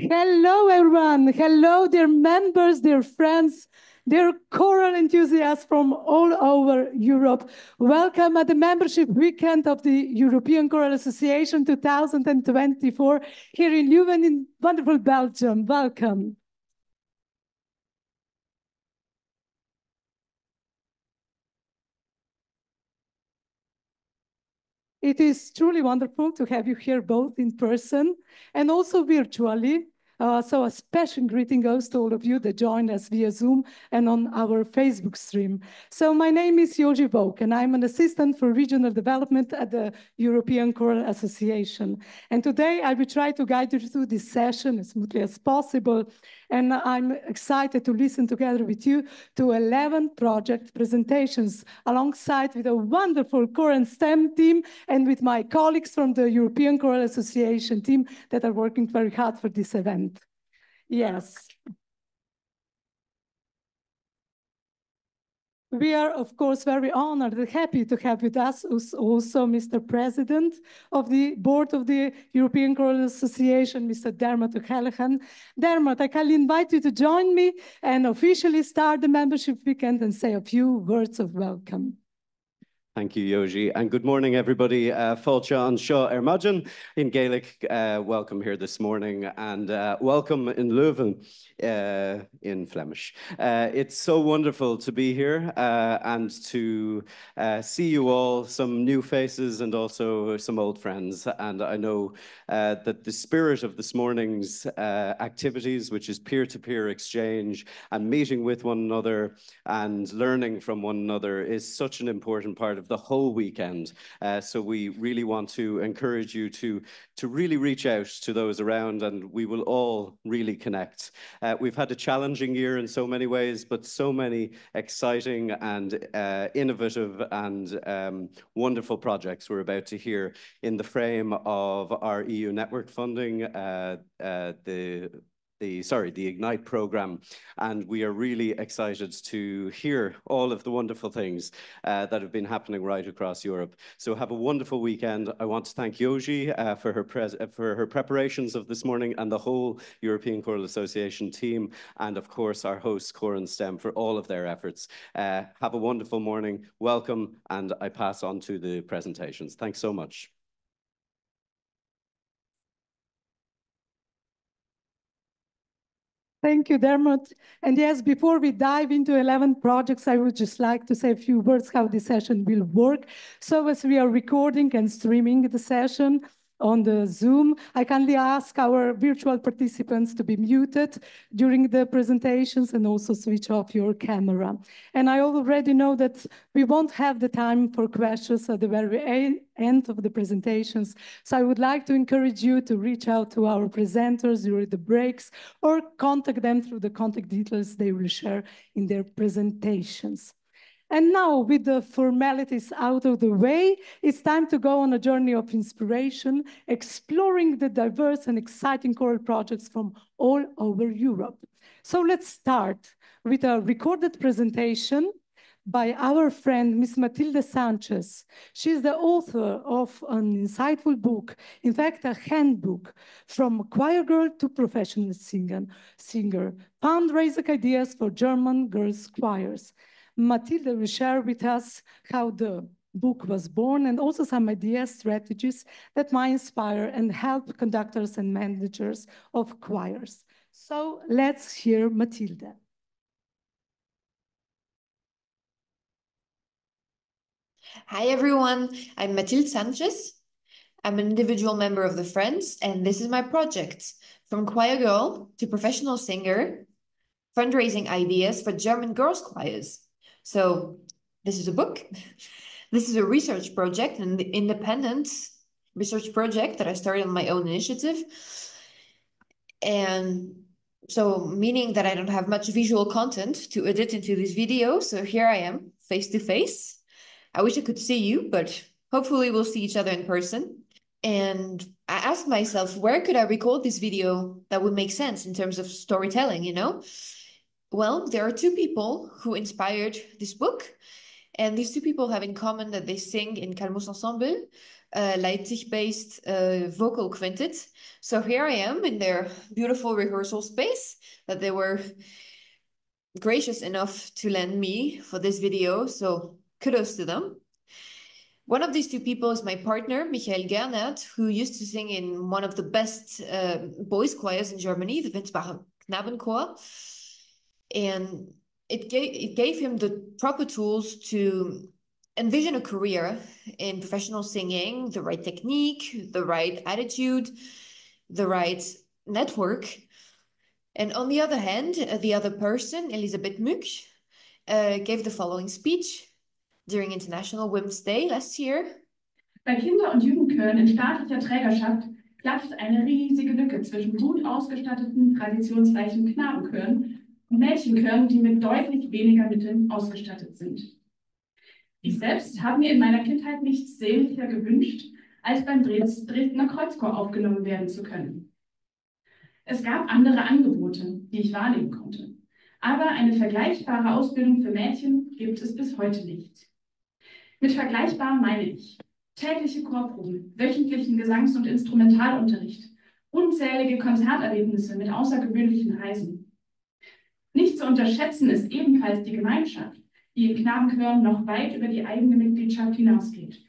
Hello, everyone. Hello, dear members, dear friends, dear choral enthusiasts from all over Europe. Welcome at the membership weekend of the European Choral Association 2024 here in Leuven in wonderful Belgium. Welcome. It is truly wonderful to have you here both in person and also virtually. So a special greeting goes to all of you that joined us via Zoom and on our Facebook stream. So my name is Joji Vogt, and I'm an assistant for regional development at the European Choral Association. And today I will try to guide you through this session as smoothly as possible. And I'm excited to listen together with you to 11 project presentations alongside with a wonderful choral STEM team and with my colleagues from the European Choral Association team that are working very hard for this event. Yes. We are, of course, very honored and happy to have with us also Mr. President of the Board of the European Choral Association, Mr. Dermot O'Callaghan. Dermot, I kindly invite you to join me and officially start the membership weekend and say a few words of welcome. Thank you, Yoji, and good morning, everybody. Fáilte an seo Maidin in Gaelic. Welcome here this morning, and welcome in Leuven in Flemish. It's so wonderful to be here and to see you all, some new faces and also some old friends. And I know that the spirit of this morning's activities, which is peer-to-peer exchange and meeting with one another and learning from one another, is such an important part of the whole weekend. So we really want to encourage you to really reach out to those around, and we will all really connect. We've had a challenging year in so many ways, but so many exciting and innovative and wonderful projects we're about to hear in the frame of our EU network funding, the Ignite program, and we are really excited to hear all of the wonderful things that have been happening right across Europe. So have a wonderful weekend. I want to thank Yoji for her preparations of this morning and the whole European Choral Association team, and of course our hosts, Chor and STEM, for all of their efforts. Have a wonderful morning. Welcome, and I pass on to the presentations. Thanks so much. Thank you, Dermot. And yes, before we dive into 11 projects, I would just like to say a few words how this session will work. So as we are recording and streaming the session on the Zoom, I kindly ask our virtual participants to be muted during the presentations and also switch off your camera. And I already know that we won't have the time for questions at the very end of the presentations. So I would like to encourage you to reach out to our presenters during the breaks or contact them through the contact details they will share in their presentations. And now, with the formalities out of the way, it's time to go on a journey of inspiration, exploring the diverse and exciting choral projects from all over Europe. So let's start with a recorded presentation by our friend, Miss Matilde Sanchez. She's the author of an insightful book, in fact, a handbook, From Choir Girl to Professional Singer, Fundraising Ideas for German Girls' Choirs. Matilde will share with us how the book was born and also some ideas, strategies that might inspire and help conductors and managers of choirs. So let's hear Matilde. Hi everyone, I'm Matilde Sanchez. I'm an individual member of the Friends, and this is my project, From Choir Girl to Professional Singer, Fundraising Ideas for German Girls' Choirs. So this is a book. This is a research project, an independent research project that I started on my own initiative. And so meaning that I don't have much visual content to edit into this video. So here I am, face to face. I wish I could see you, but hopefully we'll see each other in person. And I asked myself, where could I record this video that would make sense in terms of storytelling, you know? Well, there are two people who inspired this book, And these two people have in common that they sing in Calmus Ensemble, Leipzig-based vocal quintet. So here I am in their beautiful rehearsal space that they were gracious enough to lend me for this video. So kudos to them. One of these two people is my partner, Michael Gernert, who used to sing in one of the best boys' choirs in Germany, the Winsbacher Knabenchor. And it gave him the proper tools to envision a career in professional singing, the right technique, the right attitude, the right network. And on the other hand, the other person, Elisabeth Muck, gave the following speech during International Women's Day last year. Bei Kinder- und Jugendchören in staatlicher Trägerschaft klafft eine riesige Lücke zwischen gut ausgestatteten, traditionsreichen Knabenchören und Mädchenchören, die mit deutlich weniger Mitteln ausgestattet sind. Ich selbst habe mir in meiner Kindheit nichts sehnlicher gewünscht, als beim Dresdner Kreuzchor aufgenommen werden zu können. Es gab andere Angebote, die ich wahrnehmen konnte, aber eine vergleichbare Ausbildung für Mädchen gibt es bis heute nicht. Mit vergleichbar meine ich tägliche Chorproben, wöchentlichen Gesangs- und Instrumentalunterricht, unzählige Konzerterlebnisse mit außergewöhnlichen Reisen. Nicht zu unterschätzen ist ebenfalls die Gemeinschaft, die in Knabenchören noch weit über die eigene Mitgliedschaft hinausgeht.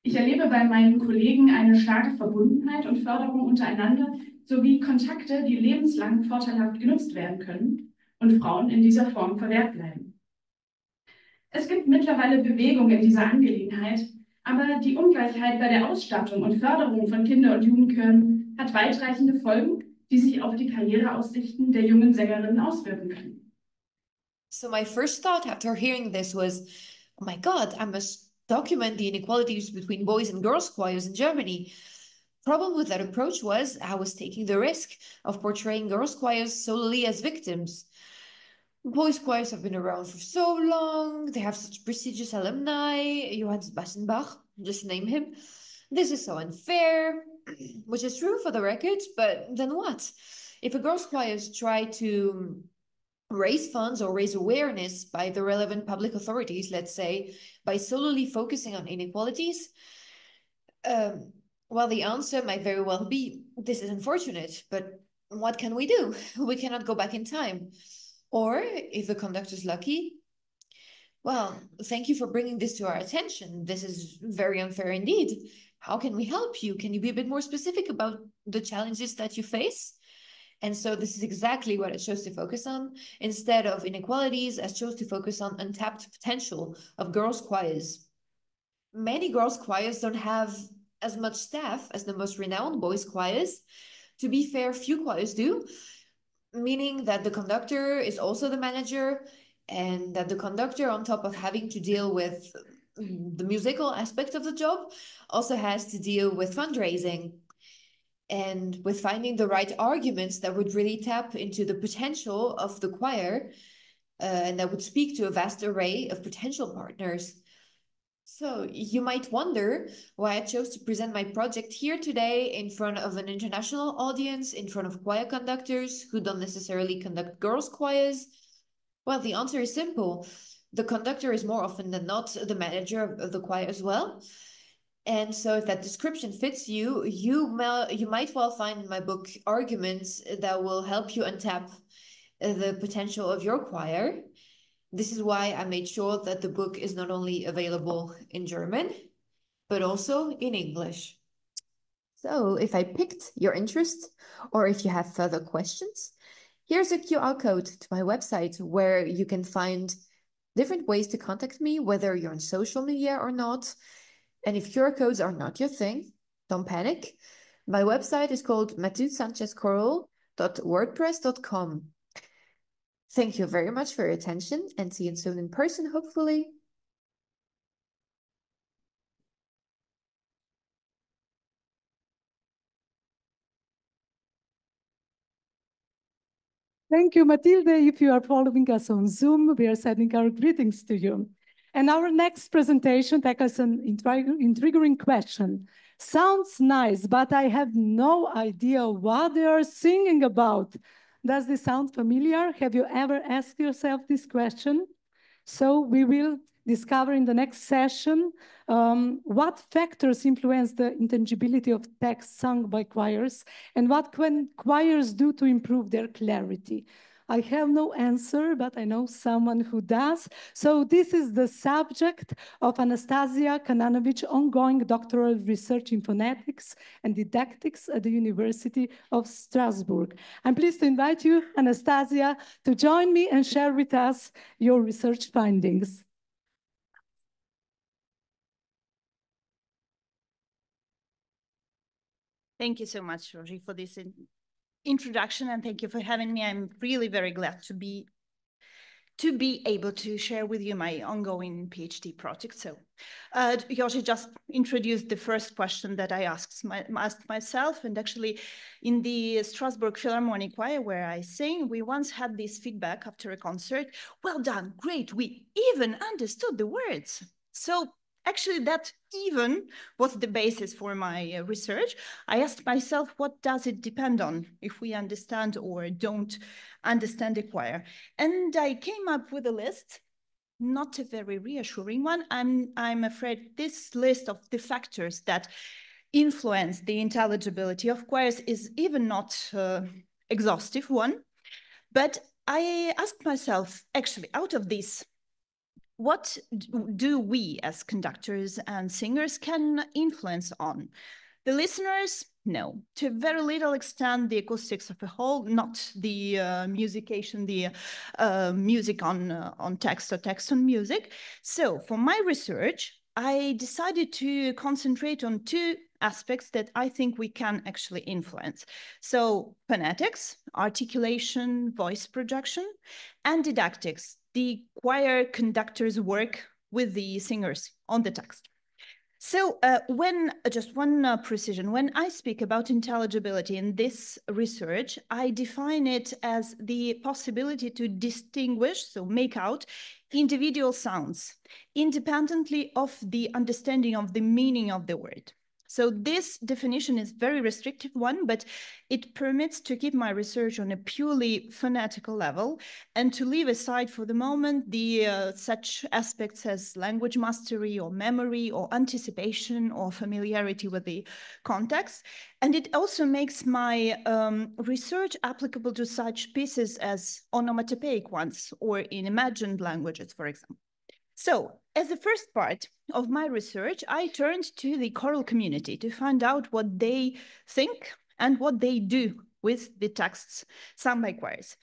Ich erlebe bei meinen Kollegen eine starke Verbundenheit und Förderung untereinander sowie Kontakte, die lebenslang vorteilhaft genutzt werden können und Frauen in dieser Form verwehrt bleiben. Es gibt mittlerweile Bewegung in dieser Angelegenheit, aber die Ungleichheit bei der Ausstattung und Förderung von Kinder- und Jugendchören hat weitreichende Folgen, die sich auf die Karriereaussichten der jungen Sängerinnen auswirken können. So my first thought after hearing this was, oh my God, I must document the inequalities between boys and girls choirs in Germany. Problem with that approach was I was taking the risk of portraying girls choirs solely as victims. Boys' choirs have been around for so long, they have such prestigious alumni, Johann Sebastian Bach, just name him. This is so unfair, which is true for the record, but then what? If a girls' choirs try to raise funds or raise awareness by the relevant public authorities, let's say, by solely focusing on inequalities, well, the answer might very well be, this is unfortunate, but what can we do? We cannot go back in time. Or if the conductor's lucky, well, thank you for bringing this to our attention. This is very unfair indeed. How can we help you? Can you be a bit more specific about the challenges that you face? And so this is exactly what I chose to focus on. Instead of inequalities, I chose to focus on untapped potential of girls' choirs. Many girls' choirs don't have as much staff as the most renowned boys' choirs. To be fair, few choirs do, meaning that the conductor is also the manager, and that the conductor, on top of having to deal with the musical aspect of the job, also has to deal with fundraising and with finding the right arguments that would really tap into the potential of the choir and that would speak to a vast array of potential partners. So you might wonder why I chose to present my project here today in front of an international audience, in front of choir conductors who don't necessarily conduct girls' choirs. Well, the answer is simple. The conductor is more often than not the manager of the choir as well. And so if that description fits you, you might well find in my book arguments that will help you untap the potential of your choir. This is why I made sure that the book is not only available in German, but also in English. So if I piqued your interest, or if you have further questions, here's a QR code to my website where you can find different ways to contact me, whether you're on social media or not. And if QR codes are not your thing, don't panic. My website is called matildesanchezchoral.wordpress.com. Thank you very much for your attention, and see you soon in person, hopefully. Thank you, Matilde. If you are following us on Zoom, we are sending our greetings to you. And our next presentation tackles an intriguing question. Sounds nice, but I have no idea what they are singing about. Does this sound familiar? Have you ever asked yourself this question? So we will discover in the next session what factors influence the intelligibility of text sung by choirs and what can choirs do to improve their clarity. I have no answer, but I know someone who does. So this is the subject of Anastasia Kananovic's ongoing doctoral research in phonetics and didactics at the University of Strasbourg. I'm pleased to invite you, Anastasia, to join me and share with us your research findings. Thank you so much, Rosie, for this introduction, and thank you for having me. I'm really very glad to be able to share with you my ongoing PhD project. So Yoshi just introduced the first question that I asked myself, and actually in the Strasbourg Philharmonic Choir where I sing, we once had this feedback after a concert: well done, great, we even understood the words. So actually that even was the basis for my research. I asked myself, what does it depend on if we understand or don't understand the choir? And I came up with a list, not a very reassuring one. I'm afraid this list of the factors that influence the intelligibility of choirs is even not exhaustive one. But I asked myself, actually, out of this, what do we as conductors and singers can influence on? The listeners, no. To a very little extent, the acoustics of a whole, not the musication, the music on text or text on music. So for my research, I decided to concentrate on two aspects that I think we can actually influence. So phonetics, articulation, voice projection, and didactics, the choir conductors work with the singers on the text. So just one precision, when I speak about intelligibility in this research, I define it as the possibility to distinguish, so make out individual sounds independently of the understanding of the meaning of the word. So this definition is very restrictive one, but it permits to keep my research on a purely phonetical level and to leave aside for the moment the such aspects as language mastery or memory or anticipation or familiarity with the context. And it also makes my research applicable to such pieces as onomatopoeic ones or in imagined languages, for example. So, as the first part of my research, I turned to the choral community to find out what they think and what they do with the texts sung by choirs.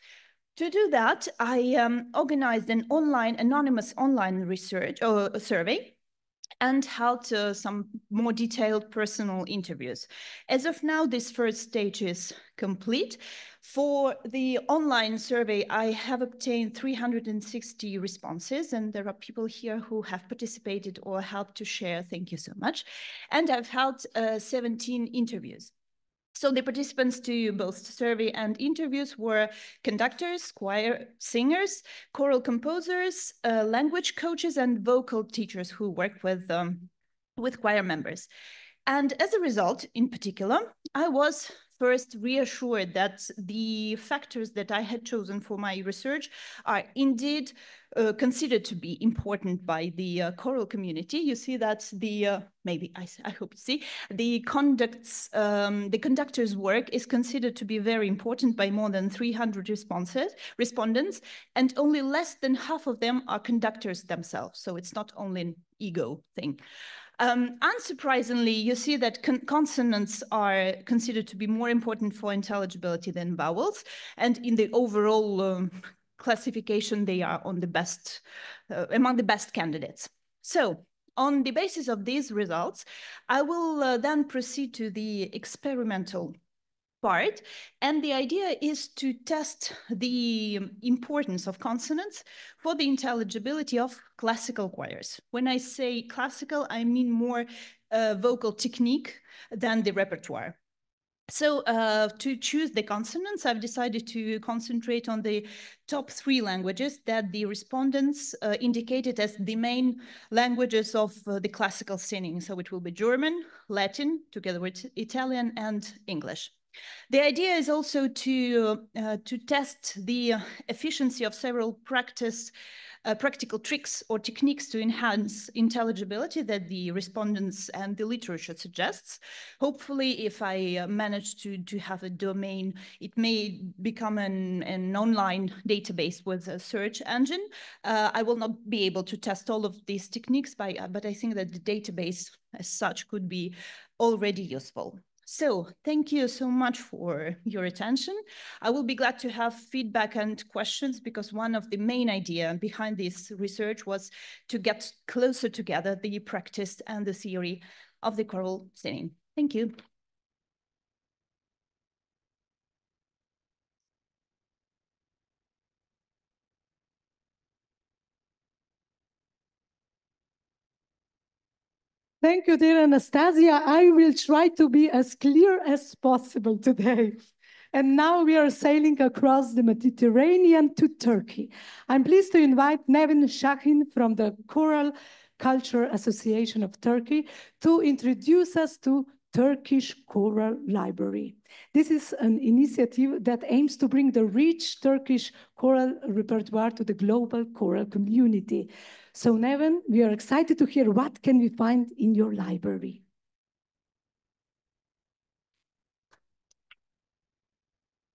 To do that, I organized an anonymous online research survey and held some more detailed personal interviews. As of now, this first stage is complete. For the online survey, I have obtained 360 responses, and there are people here who have participated or helped to share. Thank you so much. And I've held 17 interviews. So the participants to both survey and interviews were conductors, choir singers, choral composers, language coaches, and vocal teachers who work with choir members. And as a result, in particular, I was first reassured that the factors that I had chosen for my research are indeed considered to be important by the choral community. You see that the, maybe I hope you see, the conductor's work is considered to be very important by more than 300 respondents, and only less than half of them are conductors themselves. So it's not only an ego thing. Unsurprisingly, you see that consonants are considered to be more important for intelligibility than vowels, and in the overall classification, they are on the best, among the best candidates. So, on the basis of these results, I will then proceed to the experimental part, and the idea is to test the importance of consonants for the intelligibility of classical choirs. When I say classical, I mean more vocal technique than the repertoire. So to choose the consonants, I've decided to concentrate on the top 3 languages that the respondents indicated as the main languages of the classical singing. So it will be German, Latin, together with Italian and English. The idea is also to test the efficiency of several practice practical tricks or techniques to enhance intelligibility that the respondents and the literature suggests. Hopefully, if I manage to have a domain, it may become an online database with a search engine. I will not be able to test all of these techniques, but I think that the database as such could be already useful. So thank you so much for your attention. I will be glad to have feedback and questions, because one of the main ideas behind this research was to get closer together the practice and the theory of the choral singing. Thank you. Thank you, dear Anastasia. I will try to be as clear as possible today. And now we are sailing across the Mediterranean to Turkey. I'm pleased to invite Nevin Shahin from the Choral Culture Association of Turkey to introduce us to Turkish Choral Library. This is an initiative that aims to bring the rich Turkish choral repertoire to the global choral community. So Nevin, we are excited to hear what can we find in your library.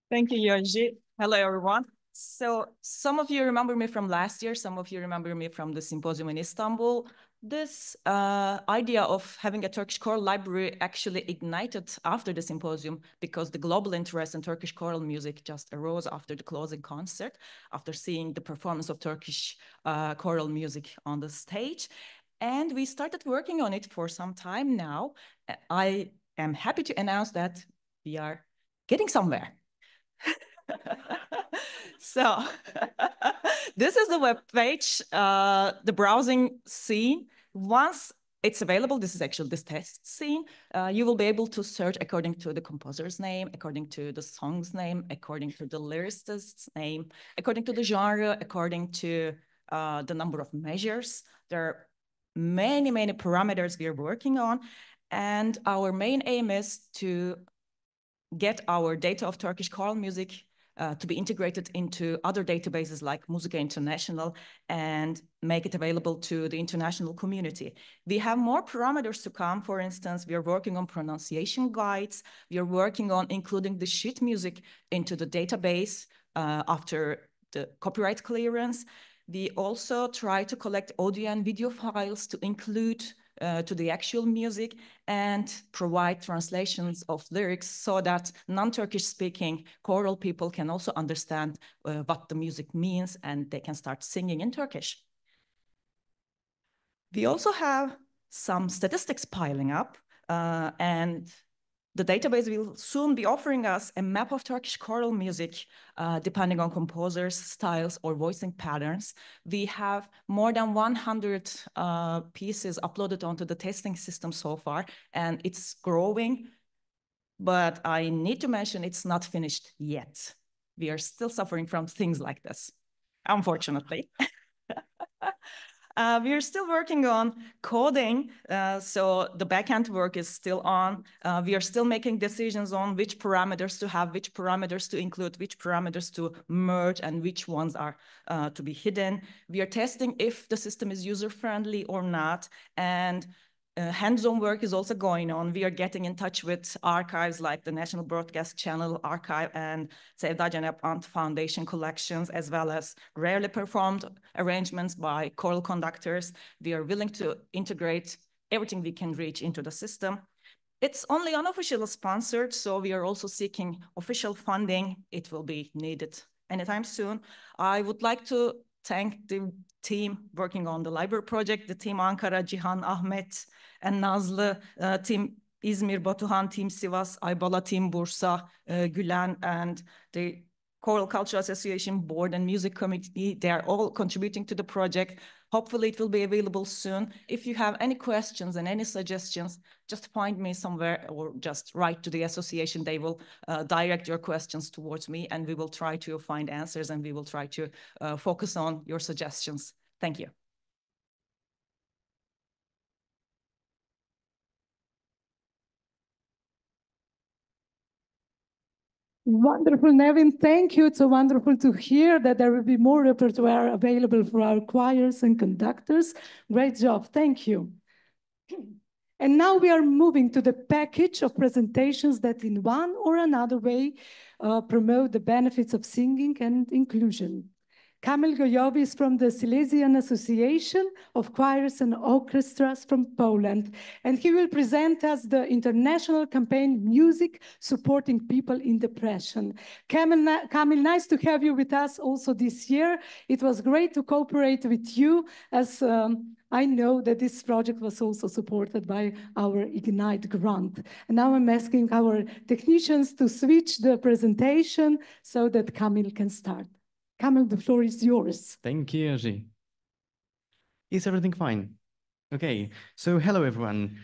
Thank you, Yoji. Hello, everyone. So some of you remember me from last year. Some of you remember me from the symposium in Istanbul. This idea of having a Turkish choral library actually ignited after the symposium, because the global interest in Turkish choral music just arose after the closing concert, after seeing the performance of Turkish choral music on the stage. And we started working on it for some time now. I am happy to announce that we are getting somewhere. So this is the web page, the browsing scene. Once it's available, this is actually this test scene, you will be able to search according to the composer's name, according to the song's name, according to the lyricist's name, according to the genre, according to the number of measures. There are many, many parameters we are working on. And our main aim is to get our data of Turkish choral music to be integrated into other databases like Musica International and make it available to the international community. We have more parameters to come. For instance, we are working on pronunciation guides. We are working on including the sheet music into the database after the copyright clearance. We also try to collect audio and video files to include to the actual music and provide translations of lyrics so that non-Turkish speaking choral people can also understand what the music means and they can start singing in Turkish. We also have some statistics piling up and the database will soon be offering us a map of Turkish choral music, depending on composers, styles, or voicing patterns. We have more than 100 pieces uploaded onto the testing system so far, and it's growing. But I need to mention it's not finished yet. We are still suffering from things like this, unfortunately. We are still working on coding, so the backend work is still on. We are still making decisions on which parameters to have, which parameters to include, which parameters to merge, and which ones are to be hidden. We are testing if the system is user-friendly or not, and hands-on work is also going on. We are getting in touch with archives like the National Broadcast Channel Archive and Sevda Cenap Ant Foundation collections, as well as rarely performed arrangements by choral conductors. We are willing to integrate everything we can reach into the system. It's only unofficially sponsored, so we are also seeking official funding. It will be needed anytime soon. I would like to thank the team working on the library project, the team Ankara, Cihan, Ahmet, and Nazlı, team İzmir, Batuhan, team Sivas, Aybala, team Bursa, Gülen, and the Choral Culture Association Board and Music Committee. They are all contributing to the project. Hopefully it will be available soon. If you have any questions and any suggestions, just find me somewhere or just write to the association. They will direct your questions towards me and we will try to find answers and we will try to focus on your suggestions. Thank you. Wonderful, Nevin. Thank you. It's so wonderful to hear that there will be more repertoire available for our choirs and conductors. Great job. Thank you. And now we are moving to the package of presentations that in one or another way promote the benefits of singing and inclusion. Kamil Gojovi is from the Silesian Association of Choirs and Orchestras from Poland, and he will present us the international campaign Music Supporting People in Depression. Kamil, nice to have you with us also this year. It was great to cooperate with you, as I know that this project was also supported by our Ignite grant. And now I'm asking our technicians to switch the presentation so that Kamil can start. Kamil, the floor is yours. Thank you, Jorzy. Is everything fine? Okay, so hello everyone.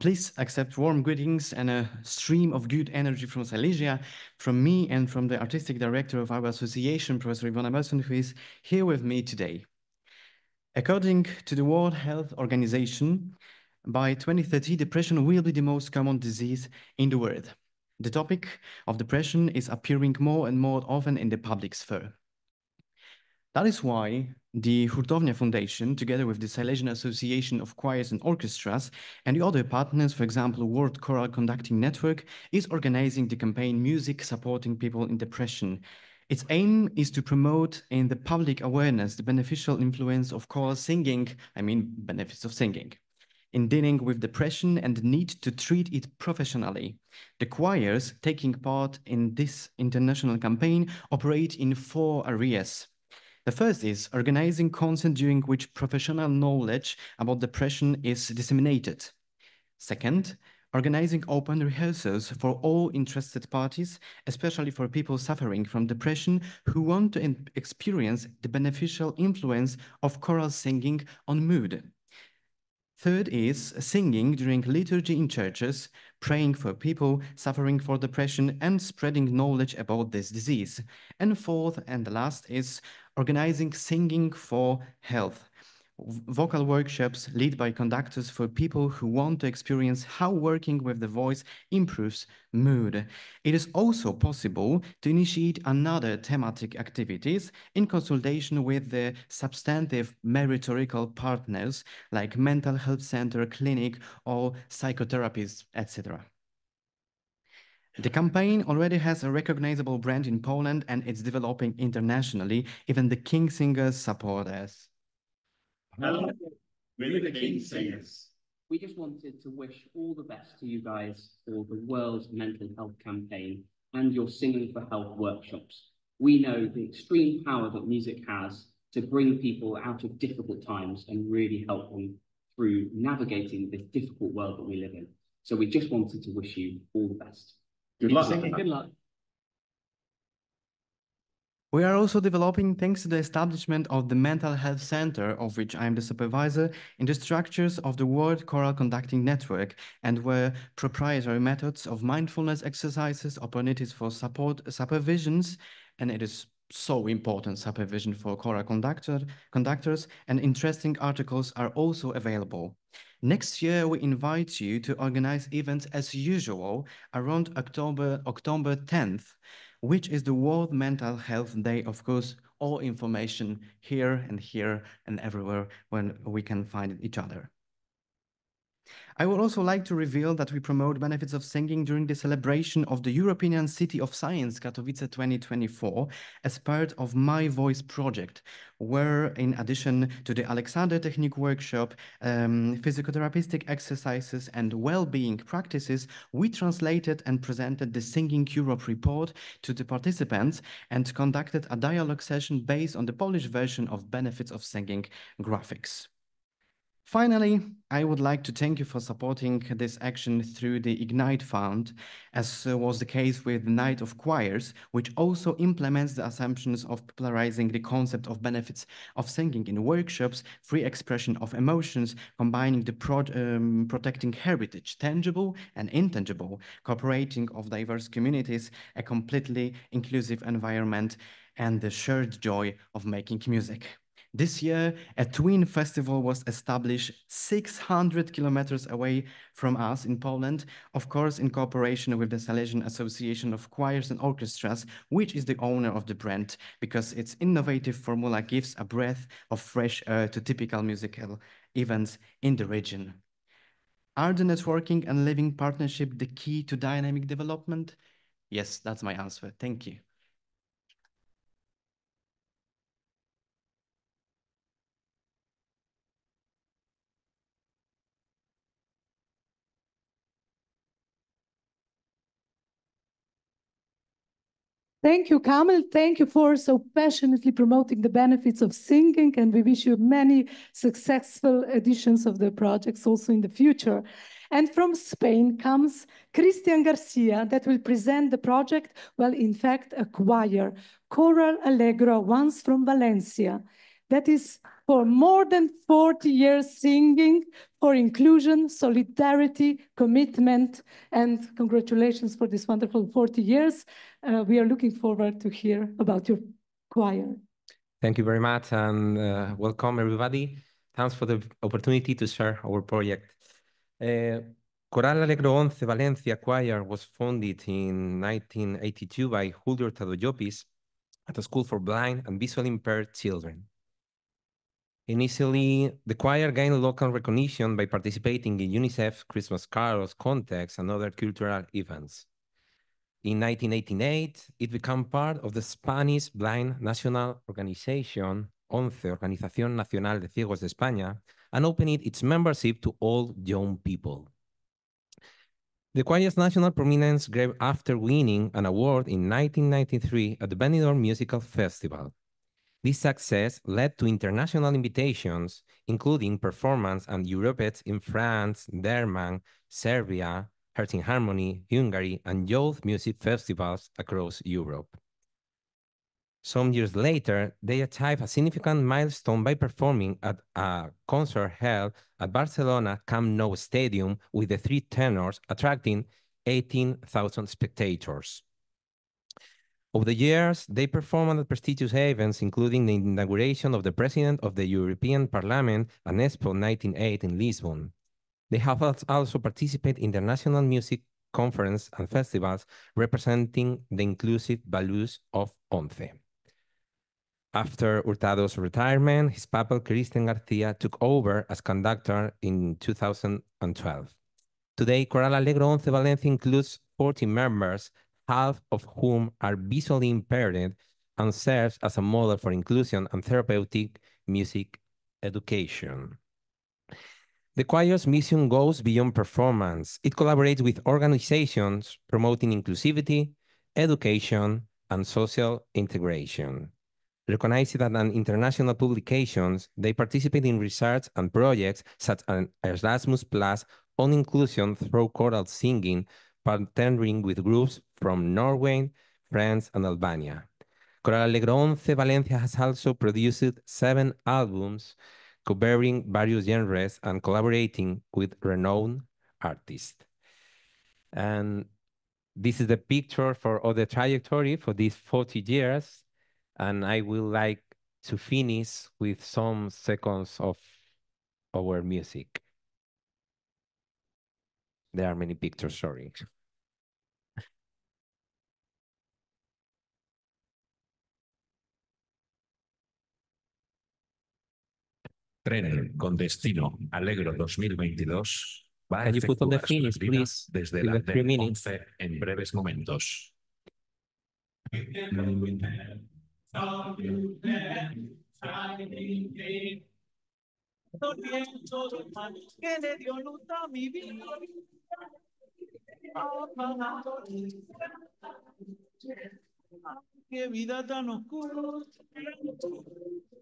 Please accept warm greetings and a stream of good energy from Silesia, from me and from the artistic director of our association, Professor Ivona Melson, who is here with me today. According to the World Health Organization, by 2030, depression will be the most common disease in the world. The topic of depression is appearing more and more often in the public sphere. That is why the Hurtownia Foundation, together with the Silesian Association of Choirs and Orchestras and the other partners, for example, World Choral Conducting Network, is organizing the campaign Music Supporting People in Depression. Its aim is to promote in the public awareness the beneficial influence of choral singing, benefits of singing, in dealing with depression and the need to treat it professionally. The choirs taking part in this international campaign operate in 4 areas. The first is organizing content during which professional knowledge about depression is disseminated. Second, organizing open rehearsals for all interested parties, especially for people suffering from depression who want to experience the beneficial influence of choral singing on mood. Third is singing during liturgy in churches, praying for people suffering from depression and spreading knowledge about this disease. And fourth and the last is organizing singing for health. Vocal workshops led by conductors for people who want to experience how working with the voice improves mood. It is also possible to initiate another thematic activities in consultation with the substantive meritorical partners like mental health center, clinic, or psychotherapists, etc. The campaign already has a recognizable brand in Poland and it's developing internationally. Even the King Singers support us. Hello, we're the King Singers. We just wanted to wish all the best to you guys for the World Mental Health Campaign and your Singing for Health workshops. We know the extreme power that music has to bring people out of difficult times and really help them through navigating this difficult world that we live in. So we just wanted to wish you all the best. Good luck. Good luck. We are also developing, thanks to the establishment of the Mental Health Center, of which I am the supervisor, in the structures of the World Choral Conducting Network, and where proprietary methods of mindfulness exercises, opportunities for supervisions, and it is so important, supervision for choral conductors, and interesting articles are also available. Next year, we invite you to organize events as usual around October 10th, which is the World Mental Health Day. Of course, all information here and everywhere when we can find each other. I would also like to reveal that we promote benefits of singing during the celebration of the European City of Science Katowice 2024 as part of My Voice project, where in addition to the Alexander Technique workshop, physiotherapeutic exercises and well-being practices, we translated and presented the Singing Europe report to the participants and conducted a dialogue session based on the Polish version of benefits of singing graphics. Finally, I would like to thank you for supporting this action through the Ignite Fund, as was the case with the Night of Choirs, which also implements the assumptions of popularizing the concept of benefits of singing in workshops, free expression of emotions, combining the protecting heritage, tangible and intangible, cooperating of diverse communities, a completely inclusive environment, and the shared joy of making music. This year, a twin festival was established 600 kilometers away from us in Poland, of course, in cooperation with the Silesian Association of Choirs and Orchestras, which is the owner of the brand, because its innovative formula gives a breath of fresh air to typical musical events in the region. Are the networking and living partnership the key to dynamic development? Yes, that's my answer. Thank you. Thank you, Kamil. Thank you for so passionately promoting the benefits of singing, and we wish you many successful editions of the projects also in the future. And from Spain comes Cristian Garcia that will present the project, well, in fact, a choir, Choral Allegro, once from Valencia, that is for more than 40 years singing for inclusion, solidarity, commitment, and congratulations for this wonderful 40 years. We are looking forward to hear about your choir. Thank you very much, and welcome everybody. Thanks for the opportunity to share our project. Choral Allegro 11 Valencia Choir was founded in 1982 by Julio Hurtado Llopis at a school for blind and visually impaired children. Initially, the choir gained local recognition by participating in UNICEF Christmas carols, contests, and other cultural events. In 1988, it became part of the Spanish Blind National Organization, ONCE, Organización Nacional de Ciegos de España, and opened its membership to all young people. The choir's national prominence grew after winning an award in 1993 at the Benidorm Musical Festival. This success led to international invitations, including performance and Europeans in France, Denmark, Serbia, Hearts in Harmony, Hungary, and youth music festivals across Europe. Some years later, they achieved a significant milestone by performing at a concert held at Barcelona Camp Nou Stadium with the three tenors, attracting 18,000 spectators. Over the years, they performed at prestigious events, including the inauguration of the President of the European Parliament at Expo 1998 in Lisbon. They have also participated in the National Music Conference and festivals representing the inclusive values of ONCE. After Hurtado's retirement, his pupil Cristian Garcia took over as conductor in 2012. Today, Choral Allegro 11 Valencia includes 40 members, half of whom are visually impaired, and serves as a model for inclusion and therapeutic music education. The choir's mission goes beyond performance. It collaborates with organizations promoting inclusivity, education, and social integration. Recognized at international publications, they participate in research and projects such as Erasmus Plus on inclusion through choral singing, partnering with groups from Norway, France, and Albania. Choral Allegro 11 Valencia has also produced 7 albums covering various genres and collaborating with renowned artists. And this is the picture for all the trajectory for these 40 years. And I would like to finish with some seconds of our music. There are many pictures, sorry. Tren con destino Allegro 2022 va a Can you put on the efectuar su finish, salida please? desde With la the 3 minutes. 11 en breves momentos. Que le dio luz a mi vida. Qué vida tan oscura,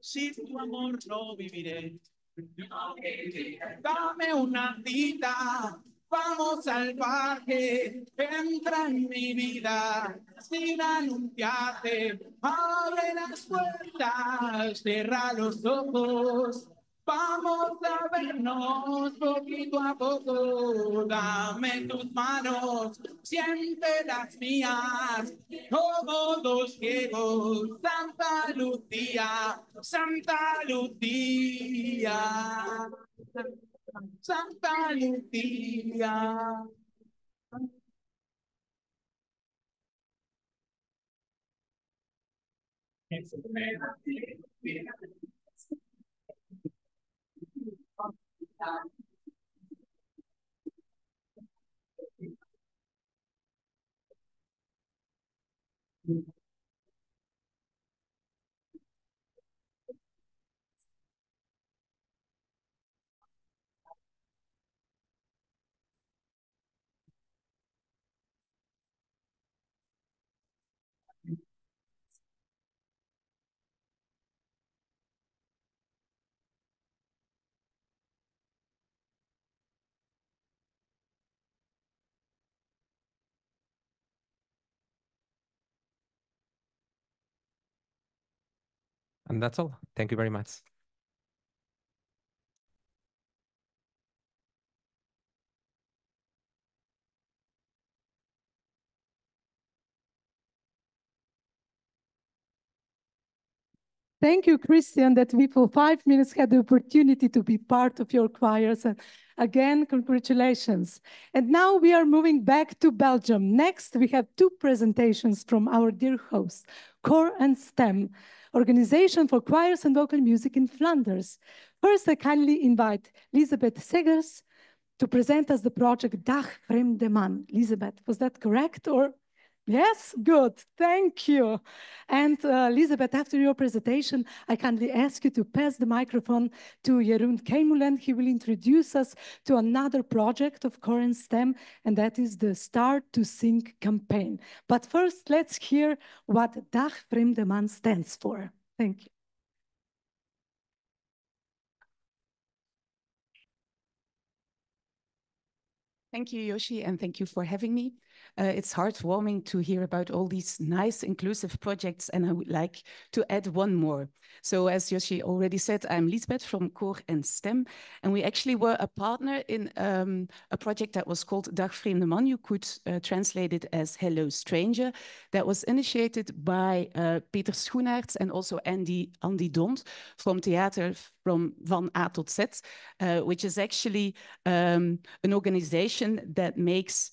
sin tu amor no viviré. Dame una cita, vamos al parque, entra en mi vida, sin anunciarte, abre las puertas, cierra los ojos, Vamos a vernos poquito a poco, dame tus manos, siente las mías, como dos ciegos, Santa Lucía, Santa Lucía, Santa Lucía. And that's all. Thank you very much. Thank you, Christian, that we for 5 minutes had the opportunity to be part of your choirs. And again, congratulations. And now we are moving back to Belgium. Next, we have 2 presentations from our dear host, Cor and Stem, Organization for Choirs and Vocal Music in Flanders. First, I kindly invite Elisabeth Seggers to present us the project Dag Vreemde Man. Elisabeth, was that correct? Or? Yes, good, thank you. And Elisabeth, after your presentation, I kindly ask you to pass the microphone to Jeroen Kemulen. He will introduce us to another project of Cor and Stem, and that is the Start to Sing campaign. But first, let's hear what Dag Vreemde Man stands for. Thank you. Thank you, Yoshi, and thank you for having me. It's heartwarming to hear about all these nice inclusive projects, and I would like to add one more. So as Yoshi already said, I'm Lisbeth from Cor and Stem, and we actually were a partner in a project that was called Dag Vreemde Man. You could translate it as Hello Stranger. That was initiated by Peter Schoenaerts and also Andy Dont from Theater from Van A tot Z, which is actually an organization that makes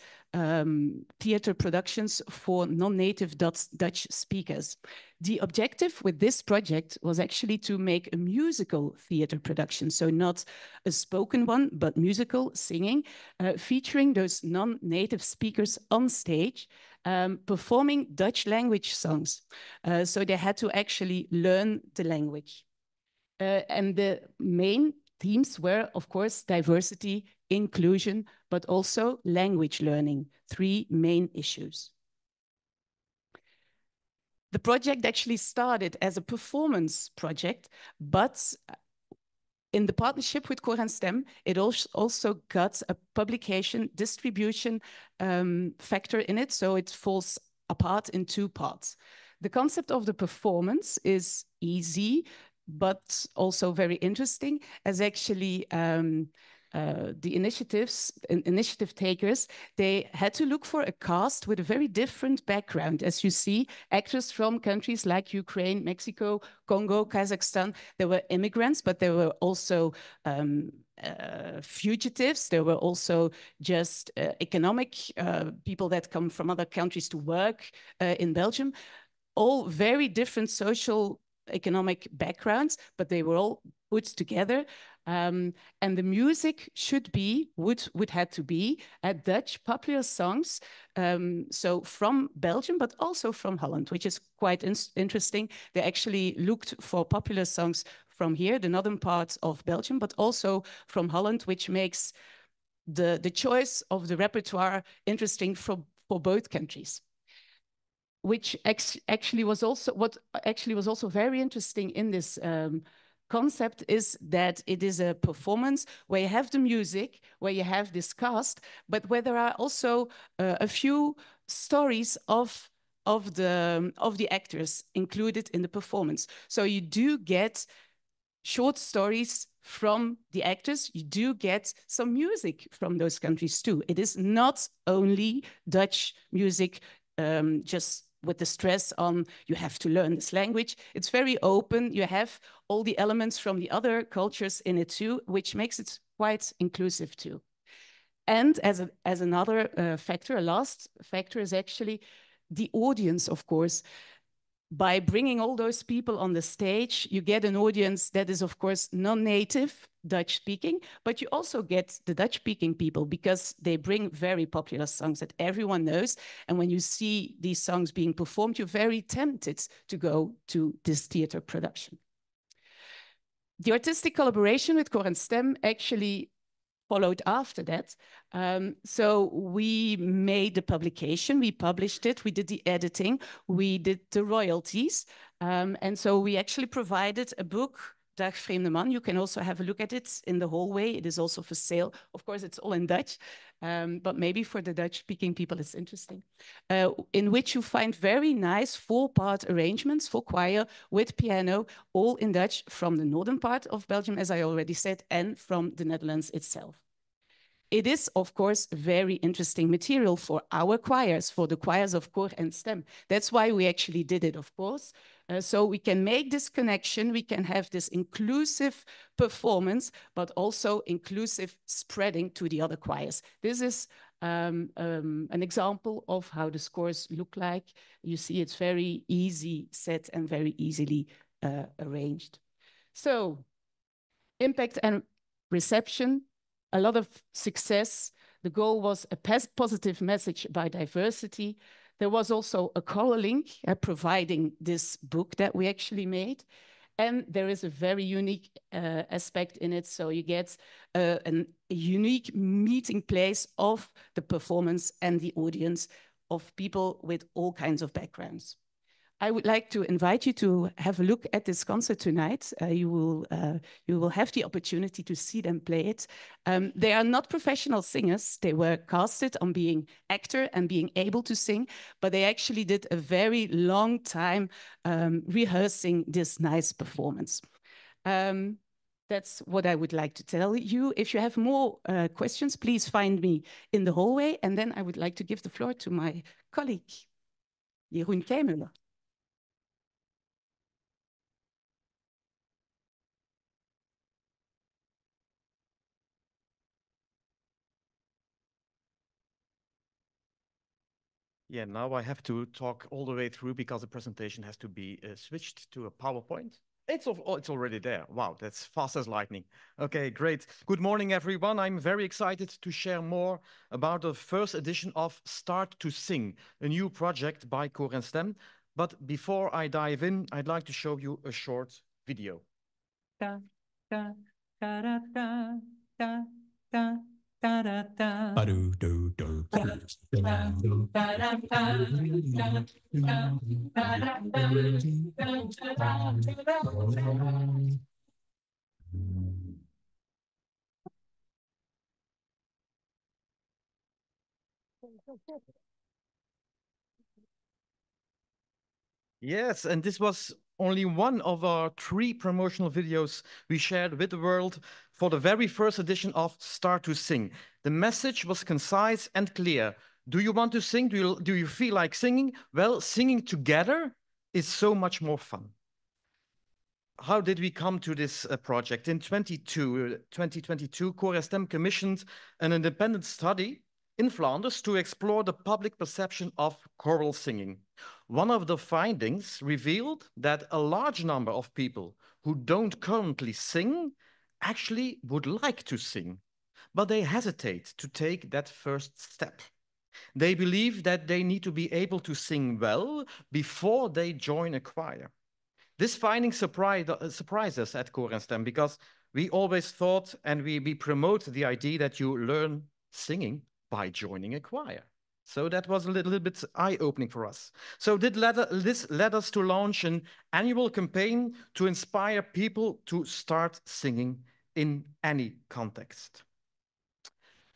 theater productions for non-native Dutch speakers. The objective with this project was actually to make a musical theater production, so not a spoken one, but musical singing, featuring those non-native speakers on stage, performing Dutch language songs. So they had to actually learn the language. And the main themes were, of course, diversity, inclusion, but also language learning, 3 main issues. The project actually started as a performance project, but in the partnership with Cor and Stem, it also got a publication distribution factor in it, so it falls apart in 2 parts. The concept of the performance is easy, but also very interesting, as actually the initiative takers, they had to look for a cast with a very different background. As you see, actors from countries like Ukraine, Mexico, Congo, Kazakhstan, they were immigrants, but they were also fugitives. There were also just economic people that come from other countries to work in Belgium. All very different social economic backgrounds, but they were all put together. And the music would have to be Dutch popular songs. So from Belgium, but also from Holland, which is quite interesting. They actually looked for popular songs from here, the northern part of Belgium, but also from Holland, which makes the choice of the repertoire interesting for both countries. Which actually was also very interesting in this concept is that it is a performance where you have the music, where you have this cast, but where there are also a few stories of the actors included in the performance. So you do get short stories from the actors, you do get some music from those countries too. It is not only Dutch music, just with the stress on you have to learn this language. It's very open. You have all the elements from the other cultures in it too, which makes it quite inclusive too. And as another factor, a last factor is actually the audience, of course. By bringing all those people on the stage, you get an audience that is, of course, non-native Dutch-speaking, but you also get the Dutch-speaking people because they bring very popular songs that everyone knows. And when you see these songs being performed, you're very tempted to go to this theater production. The artistic collaboration with Cor and Stem actually followed after that. So we made the publication, we published it, we did the editing, we did the royalties. And so we actually provided a book, Dag Vreemde Man. You can also have a look at it in the hallway. It is also for sale. Of course, it's all in Dutch, but maybe for the Dutch-speaking people, it's interesting. In which you find very nice 4-part arrangements for choir with piano, all in Dutch from the northern part of Belgium, as I already said, and from the Netherlands itself. It is, of course, very interesting material for our choirs, for the choirs of Cor and Stem. That's why we actually did it, of course. So we can make this connection, we can have this inclusive performance, but also inclusive spreading to the other choirs. This is an example of how the scores look like. You see it's very easy set and very easily arranged. So, impact and reception. A lot of success. The goal was a positive message about diversity. There was also a choral link providing this book that we actually made. And there is a very unique aspect in it. So you get a unique meeting place of the performance and the audience of people with all kinds of backgrounds. I would like to invite you to have a look at this concert tonight. You will have the opportunity to see them play it. They are not professional singers. They were casted on being actor and being able to sing, but they actually did a very long time rehearsing this nice performance. That's what I would like to tell you. If you have more questions, please find me in the hallway. And then I would like to give the floor to my colleague, Jeroen Keimüller. Yeah, now I have to talk all the way through because the presentation has to be switched to a PowerPoint. It's already there. Wow, that's fast as lightning. Okay, great. Good morning, everyone. I'm very excited to share more about the first edition of Start to Sing, a new project by Cor and Stem. But before I dive in, I'd like to show you a short video. Da, da, da, da, da, da, da. Da da da. Do do do. Yes, and this was only one of our 3 promotional videos we shared with the world for the very first edition of Start to Sing. The message was concise and clear. Do you want to sing? Do you feel like singing? Well, singing together is so much more fun. How did we come to this project? In 2022, Cor and Stem commissioned an independent study in Flanders to explore the public perception of choral singing. One of the findings revealed that a large number of people who don't currently sing actually would like to sing, but they hesitate to take that first step. They believe that they need to be able to sing well before they join a choir. This finding surprised us at Cor and Stem because we always thought and we promote the idea that you learn singing by joining a choir. So that was a little bit eye-opening for us. So this led us to launch an annual campaign to inspire people to start singing in any context.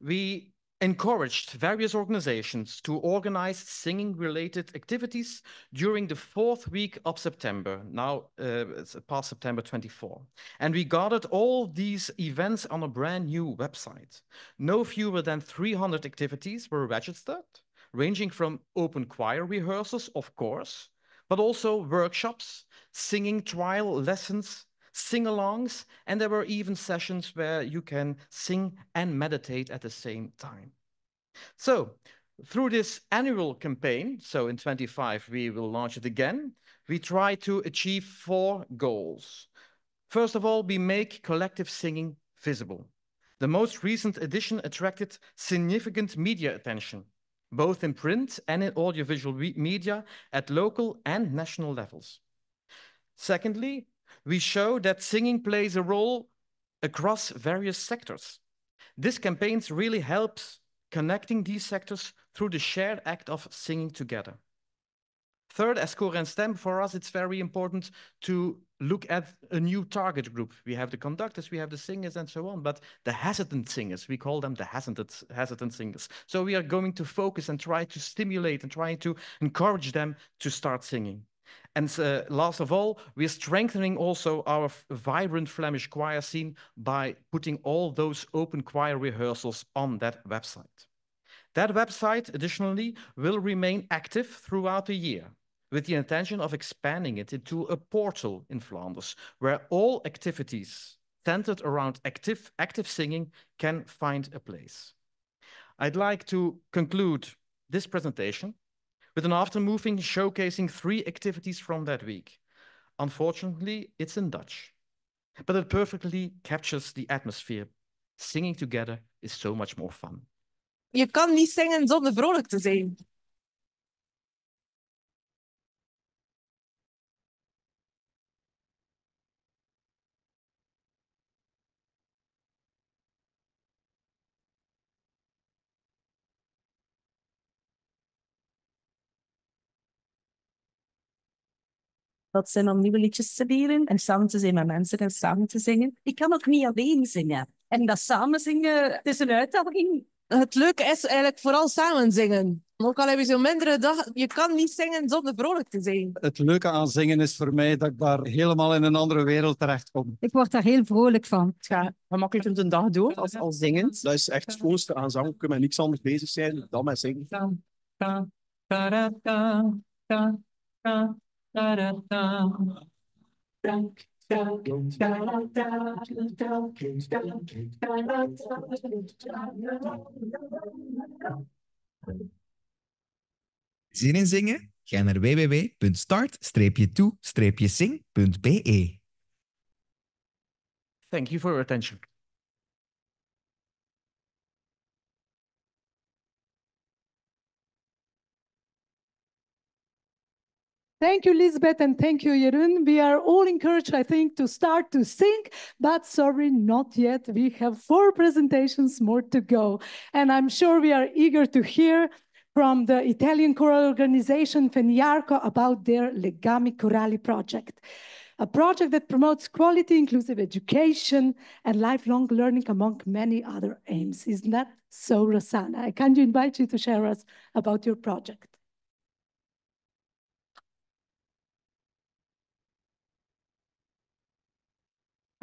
We encouraged various organizations to organize singing-related activities during the 4th week of September. Now it's past September 24. And we gathered all these events on a brand new website. No fewer than 300 activities were registered, ranging from open choir rehearsals, of course, but also workshops, singing trial lessons, sing-alongs, and there were even sessions where you can sing and meditate at the same time. So through this annual campaign, so in 25 we will launch it again, we try to achieve 4 goals. First of all, we make collective singing visible. The most recent edition attracted significant media attention, both in print and in audiovisual media at local and national levels. Secondly, we show that singing plays a role across various sectors. This campaign really helps connecting these sectors through the shared act of singing together. Third, as Core and STEM, for us, it's very important to look at a new target group. We have the conductors, we have the singers and so on, but the hesitant singers, we call them the hesitant singers. So we are going to focus and try to stimulate and try to encourage them to start singing. And last of all, we're strengthening also our vibrant Flemish choir scene by putting all those open choir rehearsals on that website. That website, additionally, will remain active throughout the year, with the intention of expanding it into a portal in Flanders, where all activities centered around active singing can find a place. I'd like to conclude this presentation with an aftermoving showcasing 3 activities from that week. Unfortunately, it's in Dutch, but it perfectly captures the atmosphere. Singing together is so much more fun. Je kan niet zingen zonder vrolijk te zijn. Dat zijn om nieuwe liedjes te leren en samen te zijn met mensen en samen te zingen. Ik kan ook niet alleen zingen. En dat samen zingen, het is een uitdaging. Het leuke is eigenlijk vooral samen zingen. Ook al heb je zo'n mindere dag, je kan niet zingen zonder vrolijk te zijn. Het leuke aan zingen is voor mij dat ik daar helemaal in een andere wereld terechtkom. Ik word daar heel vrolijk van. Het gaat gemakkelijk de dag door als zingend. Dat is echt het schoonste aan zang. Ik kan met niks anders bezig zijn dan met zingen. Zin in zingen? Ga naar www.start-to-sing.be. Thank you for your attention. Thank you, Lisbeth, and thank you, Jeroen. We are all encouraged, I think, to start to sing, but sorry, not yet. We have 4 presentations more to go. And I'm sure we are eager to hear from the Italian choral organization Feniarco about their Legami Chorali project, a project that promotes quality, inclusive education and lifelong learning among many other aims. Isn't that so, Rosanna? I can invite you to share us about your project.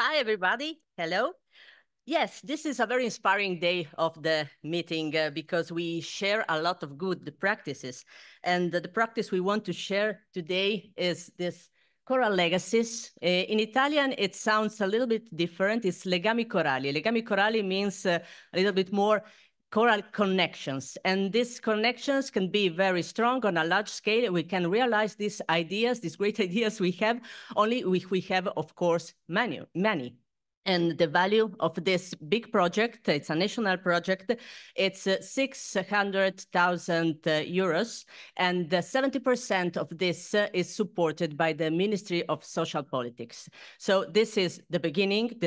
Hi, everybody. Hello. Yes, this is a very inspiring day of the meeting because we share a lot of good practices. And the practice we want to share today is this choral legacies. In Italian, it sounds a little bit different. It's legami chorali. Legami chorali means a little bit more choral connections. And these connections can be very strong on a large scale. We can realize these ideas, these great ideas we have, only if we have, of course, many. And the value of this big project, it's a national project, it's 600,000 euros, and 70% of this is supported by the Ministry of Social Politics. So this is the beginning.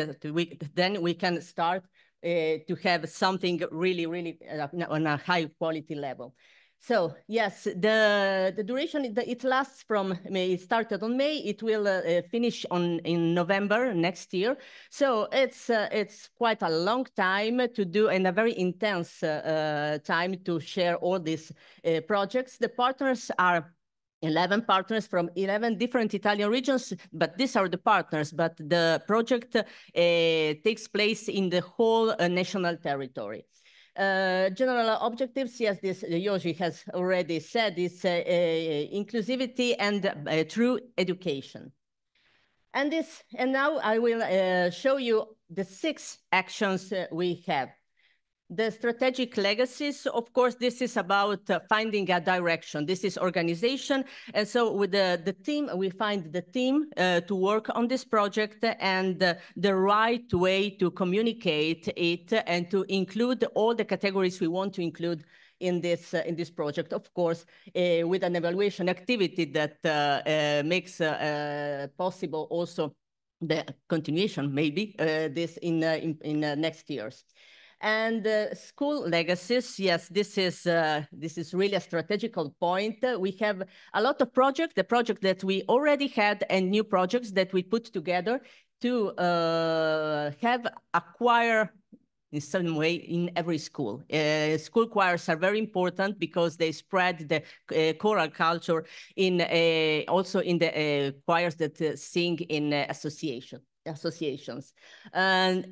Then we can start to have something really on a high quality level. So yes, the duration, it lasts from May. It started on May. It will finish in November next year. So it's quite a long time to do, and a very intense time to share all these projects. The partners are 11 partners from 11 different Italian regions, but these are the partners, but the project takes place in the whole national territory. General objectives, yes, this Yoshi has already said, is inclusivity and true education. And now I will show you the 6 actions we have. The strategic legacies, of course, this is about finding a direction. This is organization. And so with the team, we find the team to work on this project and the right way to communicate it and to include all the categories we want to include in this project, of course, with an evaluation activity that makes possible also the continuation, maybe, this in next years. And school legacies, yes, this is really a strategical point. We have a lot of projects, the project that we already had and new projects that we put together to have a choir in some way in every school. School choirs are very important because they spread the choral culture in also in the choirs that sing in associations.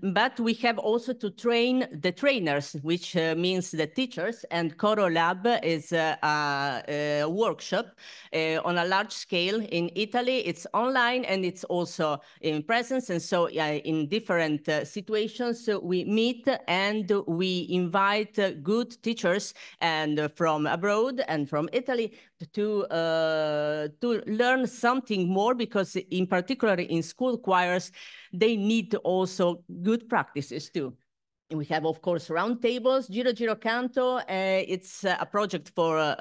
But we have also to train the trainers, which means the teachers, and Choral Lab is a workshop on a large scale in Italy. It's online and it's also in presence. And so in different situations, we meet and we invite good teachers and from abroad and from Italy to learn something more, because in particular in school choirs, they need also good practices too. We have, of course, roundtables, Giro Giro Canto. It's a project for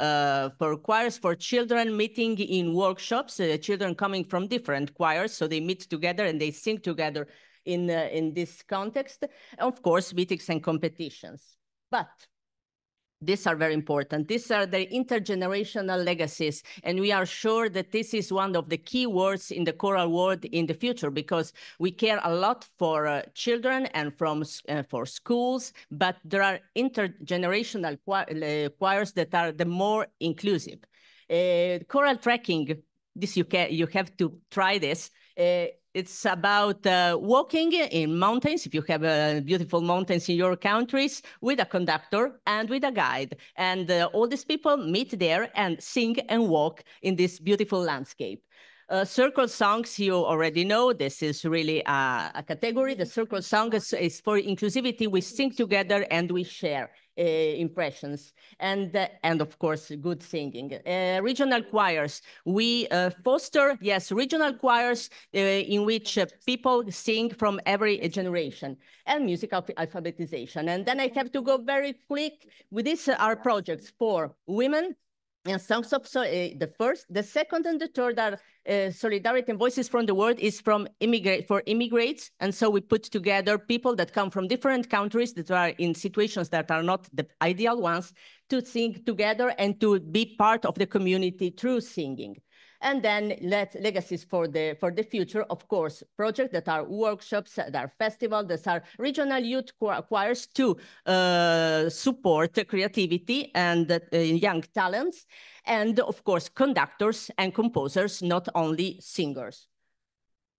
choirs, for children meeting in workshops, children coming from different choirs, so they meet together and they sing together in this context. Of course, meetings and competitions. But these are very important. These are the intergenerational legacies. And we are sure that this is one of the key words in the choral world in the future, because we care a lot for children and for schools, but there are intergenerational choirs that are the more inclusive. Choral tracking, this you have to try this. It's about walking in mountains, if you have beautiful mountains in your countries, with a conductor and with a guide. And all these people meet there and sing and walk in this beautiful landscape. Circle songs, you already know, this is really a category. The circle song is for inclusivity. We sing together and we share impressions, and of course, good singing. Regional choirs, we foster, yes, regional choirs in which people sing from every generation, and music alphabetization. And then I have to go very quick with these are projects for women, and songs of the first, the second, and the third are solidarity and voices from the world is for immigrants. And so we put together people that come from different countries that are in situations that are not the ideal ones to sing together and to be part of the community through singing. And then legacies for the future, of course, projects that are workshops, that are festivals, that are regional youth choirs to support creativity and young talents, and of course, conductors and composers, not only singers.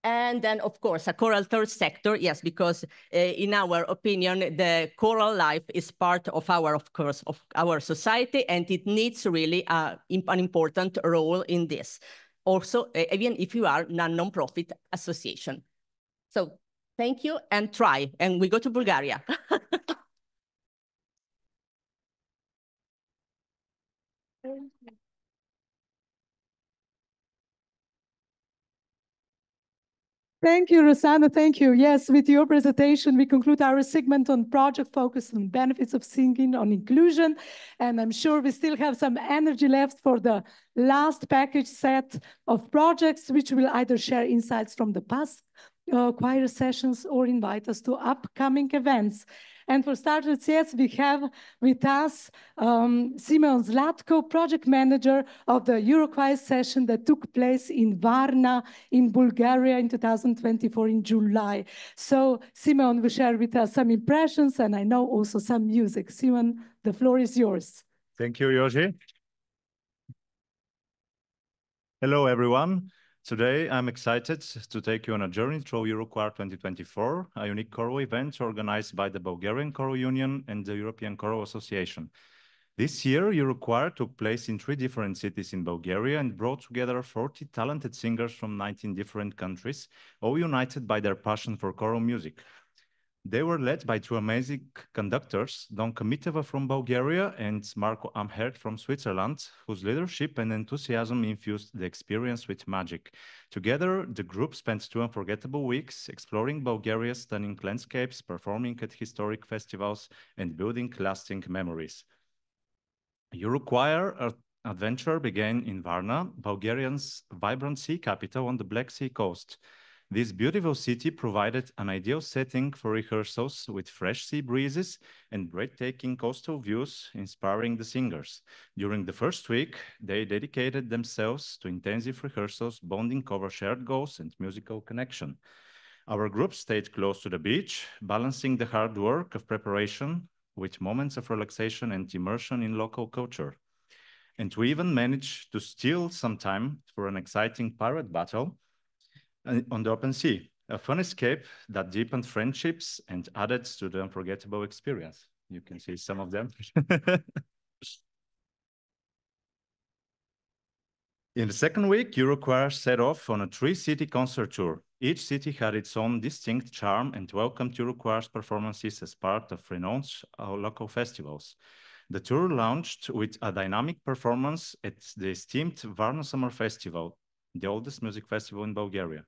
And then, of course, a choral third sector, yes, because in our opinion, the choral life is part of our society, and it needs really an important role in this. Also, even if you are a non-profit association. So thank you, and try, and we go to Bulgaria. Thank you, Rosanna. Thank you. Yes, with your presentation, we conclude our segment on project focus on benefits of singing on inclusion. And I'm sure we still have some energy left for the last package set of projects, which will either share insights from the past choir sessions or invite us to upcoming events. And for starters, yes, we have with us Simeon Zlatko, project manager of the Eurochoir session that took place in Varna in Bulgaria in 2024 in July. So Simeon will share with us some impressions and I know also some music. Simeon, the floor is yours. Thank you, Yoshi. Hello, everyone. Today, I'm excited to take you on a journey through Eurochoir 2024, a unique choral event organized by the Bulgarian Choral Union and the European Choral Association. This year, Eurochoir took place in 3 different cities in Bulgaria and brought together 40 talented singers from 19 different countries, all united by their passion for choral music. They were led by 2 amazing conductors, Don Komiteva from Bulgaria and Marco Amherd from Switzerland, whose leadership and enthusiasm infused the experience with magic. Together, the group spent 2 unforgettable weeks exploring Bulgaria's stunning landscapes, performing at historic festivals, and building lasting memories. Eurochoir adventure began in Varna, Bulgarian's vibrant sea capital on the Black Sea coast. This beautiful city provided an ideal setting for rehearsals with fresh sea breezes and breathtaking coastal views, inspiring the singers. During the first week, they dedicated themselves to intensive rehearsals, bonding over shared goals and musical connection. Our group stayed close to the beach, balancing the hard work of preparation with moments of relaxation and immersion in local culture. And we even managed to steal some time for an exciting pirate battle on the open sea, a fun escape that deepened friendships and added to the unforgettable experience. You can see some of them. In the second week, Eurochoir set off on a 3-city concert tour. Each city had its own distinct charm and welcomed Eurochoir's performances as part of renowned local festivals. The tour launched with a dynamic performance at the esteemed Varna Summer Festival, the oldest music festival in Bulgaria.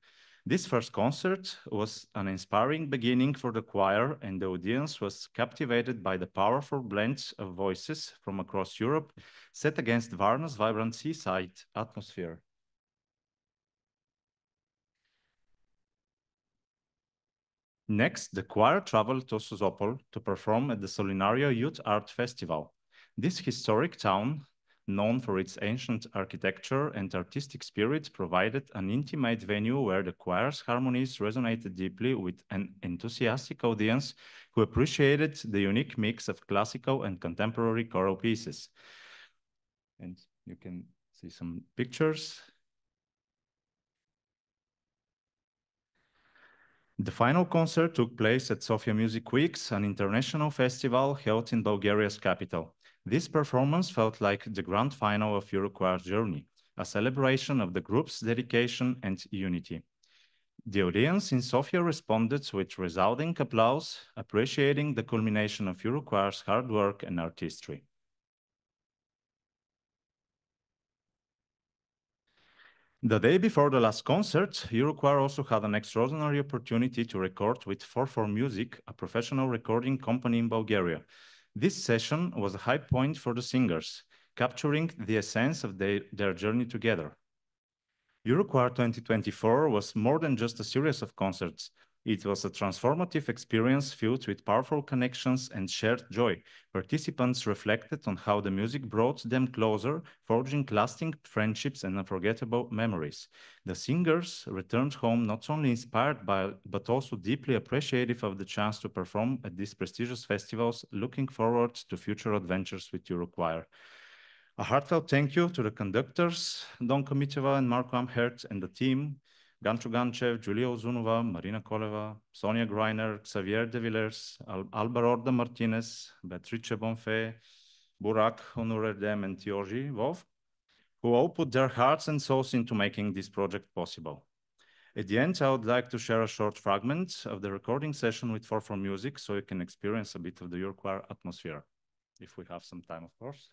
This first concert was an inspiring beginning for the choir, and the audience was captivated by the powerful blend of voices from across Europe set against Varna's vibrant seaside atmosphere. Next, the choir traveled to Sozopol to perform at the Solinario Youth Art Festival. This historic town, known for its ancient architecture and artistic spirit, provided an intimate venue where the choir's harmonies resonated deeply with an enthusiastic audience who appreciated the unique mix of classical and contemporary choral pieces. And you can see some pictures. The final concert took place at Sofia Music Weeks, an international festival held in Bulgaria's capital. This performance felt like the grand final of Eurochoir's journey, a celebration of the group's dedication and unity. The audience in Sofia responded with resounding applause, appreciating the culmination of Eurochoir's hard work and artistry. The day before the last concert, Eurochoir also had an extraordinary opportunity to record with 4 Music, a professional recording company in Bulgaria. This session was a high point for the singers, capturing the essence of their journey together. Eurochoir 2024 was more than just a series of concerts. It was a transformative experience filled with powerful connections and shared joy. Participants reflected on how the music brought them closer, forging lasting friendships and unforgettable memories. The singers returned home not only inspired but also deeply appreciative of the chance to perform at these prestigious festivals, looking forward to future adventures with Eurochoir. A heartfelt thank you to the conductors, Don Komiteva and Marco Amherd, and the team, Gancho Ganchev, Julia Ozunova, Marina Koleva, Sonia Greiner, Xavier de Villers, Albarorda Martinez, Beatrice Bonfé, Burak Onurerdem, and Tioji Vov, who all put their hearts and souls into making this project possible. At the end, I would like to share a short fragment of the recording session with 4 Music so you can experience a bit of the Eurochoir atmosphere, if we have some time, of course.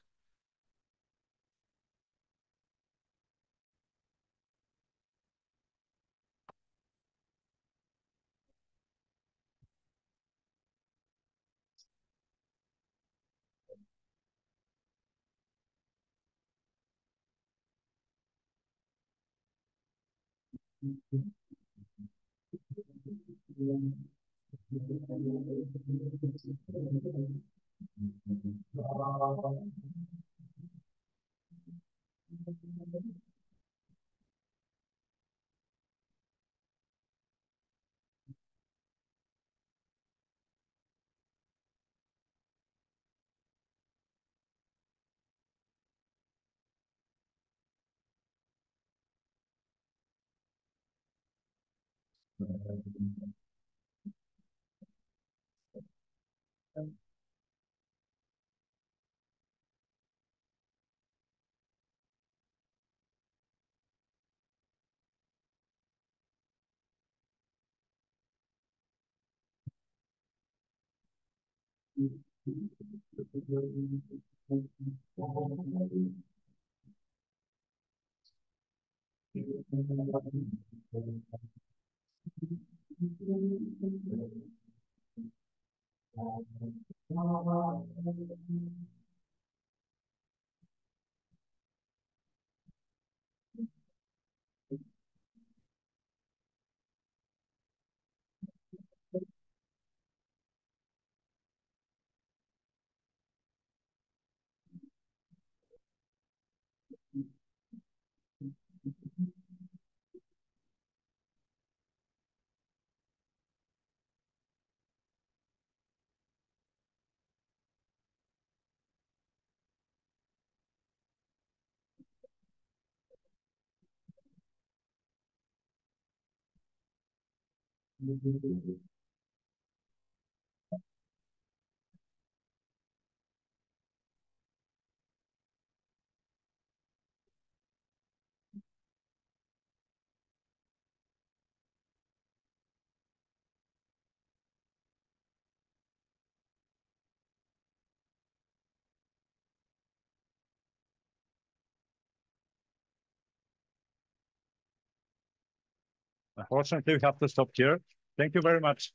Unfortunately, we have to stop here. Thank you very much.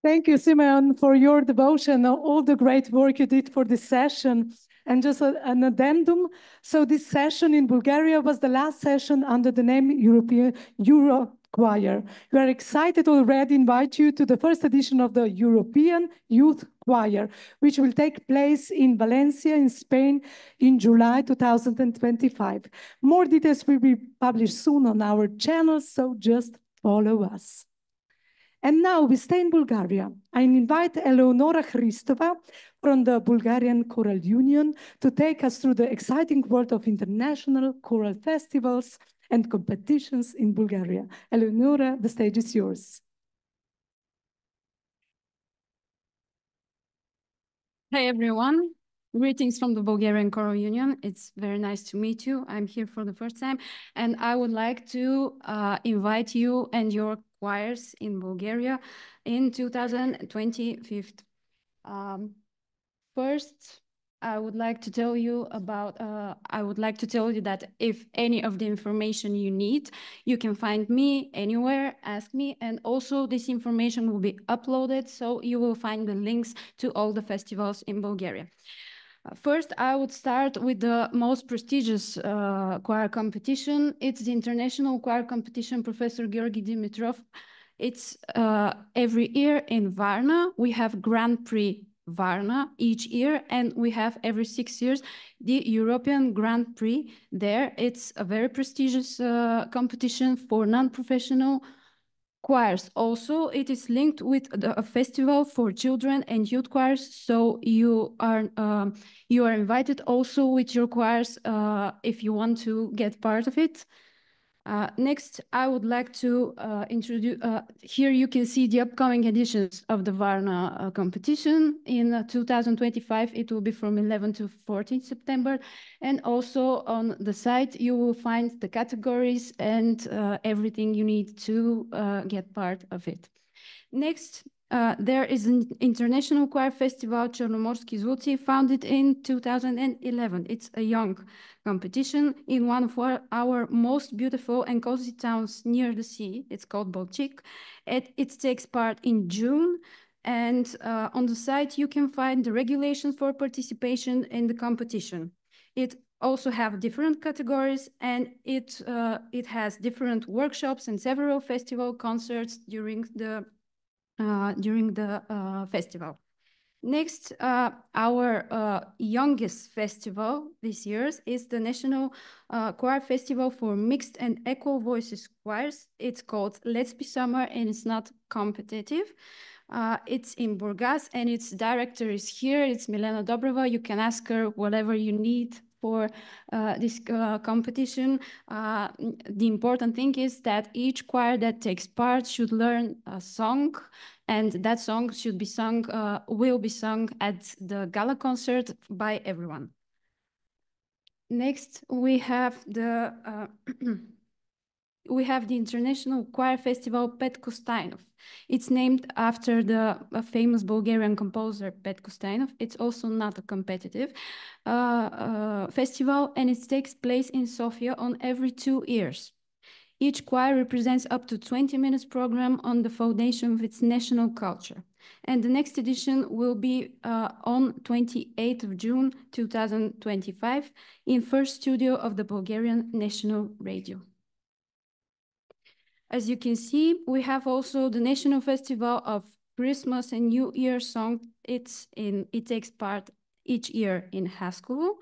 Thank you, Simeon, for your devotion, all the great work you did for this session. And just an addendum. So this session in Bulgaria was the last session under the name Euro Choir. We are excited already invite you to the first edition of the European Youth Choir, which will take place in Valencia, in Spain, in July 2025. More details will be published soon on our channel, so just follow us. And now we stay in Bulgaria. I invite Eleonora Hristova from the Bulgarian Choral Union to take us through the exciting world of international choral festivals and competitions in Bulgaria. Eleonora, the stage is yours. Hey everyone, greetings from the Bulgarian Choral Union. It's very nice to meet you. I'm here for the first time and I would like to invite you and your choirs in Bulgaria in 2025. First, I would like to tell you that if any of the information you need, you can find me anywhere, ask me, and also this information will be uploaded, so you will find the links to all the festivals in Bulgaria. First, I would start with the most prestigious choir competition. It's the International Choir Competition Professor Georgi Dimitrov. It's every year in Varna. We have Grand Prix Varna each year, and we have every 6 years the European Grand Prix there. It's a very prestigious competition for non-professional choirs. Also, it is linked with a festival for children and youth choirs, so you are invited also with your choirs if you want to get part of it. Next, I would like to introduce, here you can see the upcoming editions of the Varna competition. In 2025, it will be from 11 to 14 September. And also on the site, you will find the categories and everything you need to get part of it. Next, there is an International Choir Festival, Chernomorski Zvuci, founded in 2011. It's a young competition in one of our most beautiful and cozy towns near the sea. It's called Balchik. It takes part in June. And on the site, you can find the regulations for participation in the competition. It also have different categories, and it has different workshops and several festival concerts during the festival. Next, our youngest festival this year is the National Choir Festival for Mixed and Equal Voices Choirs. It's called Let's Be Summer, and it's not competitive. It's in Burgas, and its director is here. It's Milena Dobrova. You can ask her whatever you need for this competition. The important thing is that each choir that takes part should learn a song, and that song should be sung, will be sung at the gala concert by everyone. Next, we have the International Choir Festival Petko Steinov. It's named after the famous Bulgarian composer Petko Steinov. It's also not a competitive festival, and it takes place in Sofia on every 2 years. Each choir represents up to 20 minutes program on the foundation of its national culture. And the next edition will be on 28th of June 2025 in first studio of the Bulgarian National Radio. As you can see, we have also the National Festival of Christmas and New Year song. It takes part each year in Haskovo.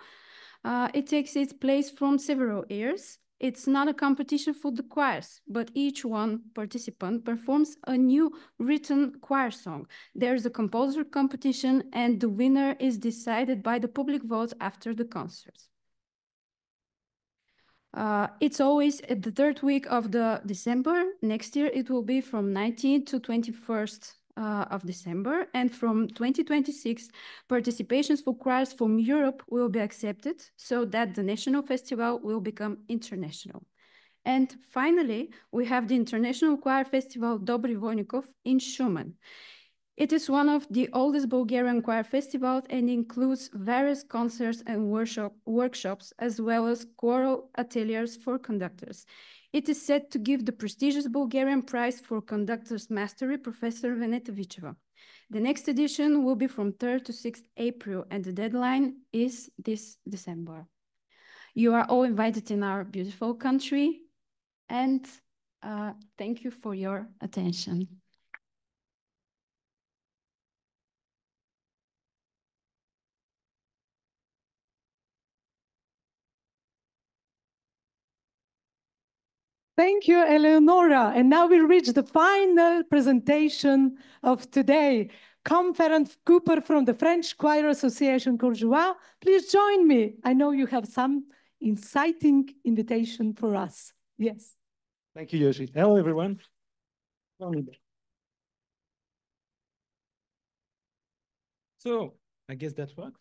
It takes its place from several years. It's not a competition for the choirs, but each one participant performs a new written choir song. There's a composer competition, and the winner is decided by the public vote after the concerts. It's always at the third week of December. Next year, it will be from 19th to 21st of December. And from 2026, participations for choirs from Europe will be accepted so that the national festival will become international. And finally, we have the International Choir Festival Dobry Vojnikov in Shumen. It is one of the oldest Bulgarian choir festivals and includes various concerts and workshops, as well as choral ateliers for conductors. It is set to give the prestigious Bulgarian prize for conductor's mastery, Professor Veneta Vicheva. The next edition will be from 3rd to 6th April, and the deadline is this December. You are all invited in our beautiful country, and thank you for your attention. Thank you, Eleonora. And now we reach the final presentation of today. Conference Cooper from the French Choir Association Courgeois, please join me. I know you have some inciting invitation for us. Yes. Thank you, Yoshi. Hello, everyone. So I guess that works.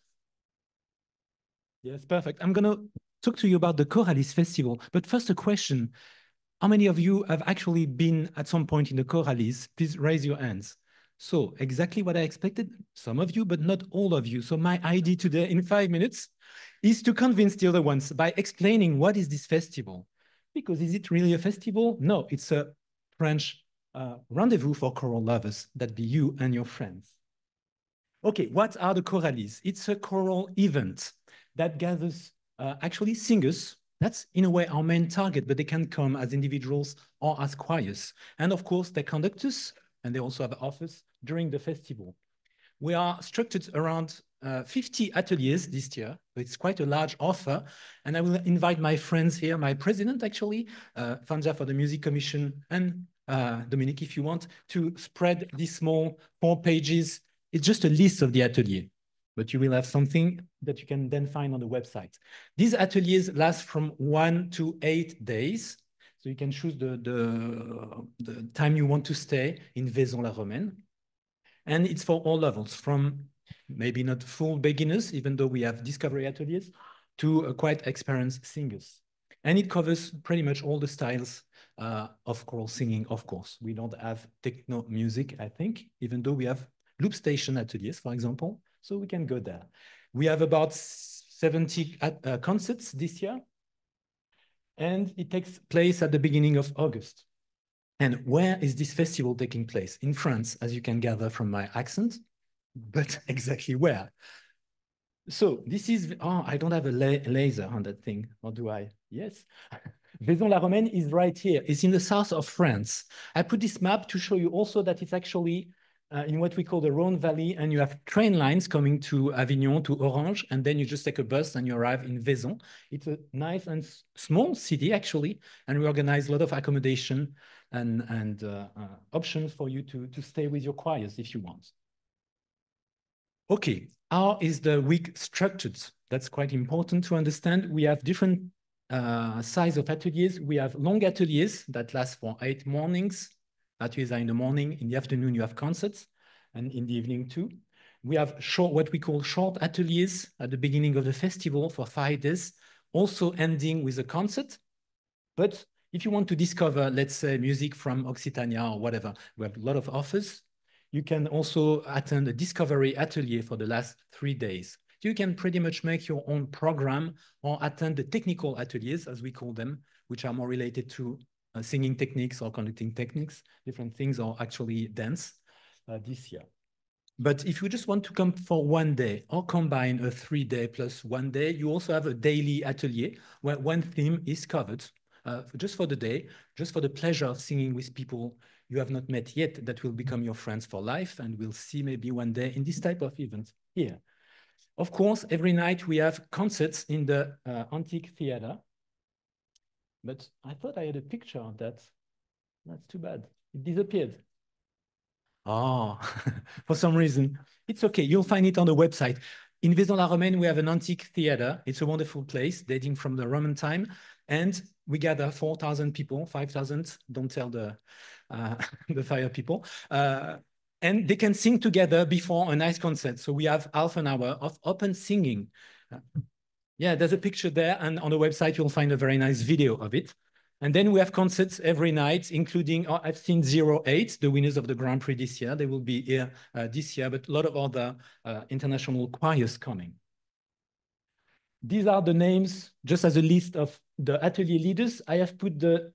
Yes, perfect. I'm going to talk to you about the Choralis Festival. But first, a question. How many of you have actually been at some point in the Choralis? Please raise your hands. So exactly what I expected, some of you, but not all of you. So my idea today in 5 minutes is to convince the other ones by explaining what is this festival. Because is it really a festival? No, it's a French rendezvous for choral lovers. That'd be you and your friends. Okay, what are the Choralis? It's a choral event that gathers actually singers. That's in a way our main target, but they can come as individuals or as choirs. And of course, they're conductors, and they also have offers during the festival. We are structured around 50 ateliers this year. It's quite a large offer. And I will invite my friends here, my president actually, Fanja for the Music Commission, and Dominique, if you want, to spread these small 4 pages. It's just a list of the atelier, but you will have something that you can then find on the website. These ateliers last from 1 to 8 days. So you can choose the time you want to stay in Vaison-la-Romaine. And it's for all levels, from maybe not full beginners, even though we have discovery ateliers, to quite experienced singers. And it covers pretty much all the styles of choral singing, of course. We don't have techno music, I think, even though we have loop station ateliers, for example. So we can go there. We have about 70 concerts this year. And it takes place at the beginning of August. And where is this festival taking place? In France, as you can gather from my accent, but exactly where? So this is, oh, I don't have a laser on that thing, or do I? Yes. Vaison-la-Romaine is right here. It's in the south of France. I put this map to show you also that it's actually in what we call the Rhone Valley, and you have train lines coming to Avignon, to Orange, and then you just take a bus and you arrive in Vaison. It's a nice and small city, actually, and we organize a lot of accommodation and options for you to stay with your choirs if you want. Okay, how is the week structured? That's quite important to understand. We have different size of ateliers. We have long ateliers that last for 8 mornings. Ateliers are in the morning. In the afternoon, you have concerts, and in the evening too. We have short, what we call short ateliers at the beginning of the festival for 5 days, also ending with a concert. But if you want to discover, let's say, music from Occitania or whatever, we have a lot of offers. You can also attend a discovery atelier for the last 3 days. You can pretty much make your own program or attend the technical ateliers, as we call them, which are more related to singing techniques or conducting techniques, different things, or actually dance this year. But if you just want to come for 1 day or combine a 3-day plus 1 day, you also have a daily atelier where one theme is covered just for the day, just for the pleasure of singing with people you have not met yet that will become your friends for life, and we'll see maybe 1 day in this type of event here. Of course, every night we have concerts in the Antique Theater, but I thought I had a picture of that. That's too bad. It disappeared. Oh, for some reason. It's okay. You'll find it on the website. In Vaison-la-Romaine, we have an antique theater. It's a wonderful place dating from the Roman time. And we gather 4,000 people, 5,000, don't tell the, the fire people. And they can sing together before a nice concert. So we have half an hour of open singing. Yeah, there's a picture there. And on the website, you'll find a very nice video of it. And then we have concerts every night, including, I've seen 08, the winners of the Grand Prix this year. They will be here this year, but a lot of other international choirs coming. These are the names, just as a list of the atelier leaders. I have put the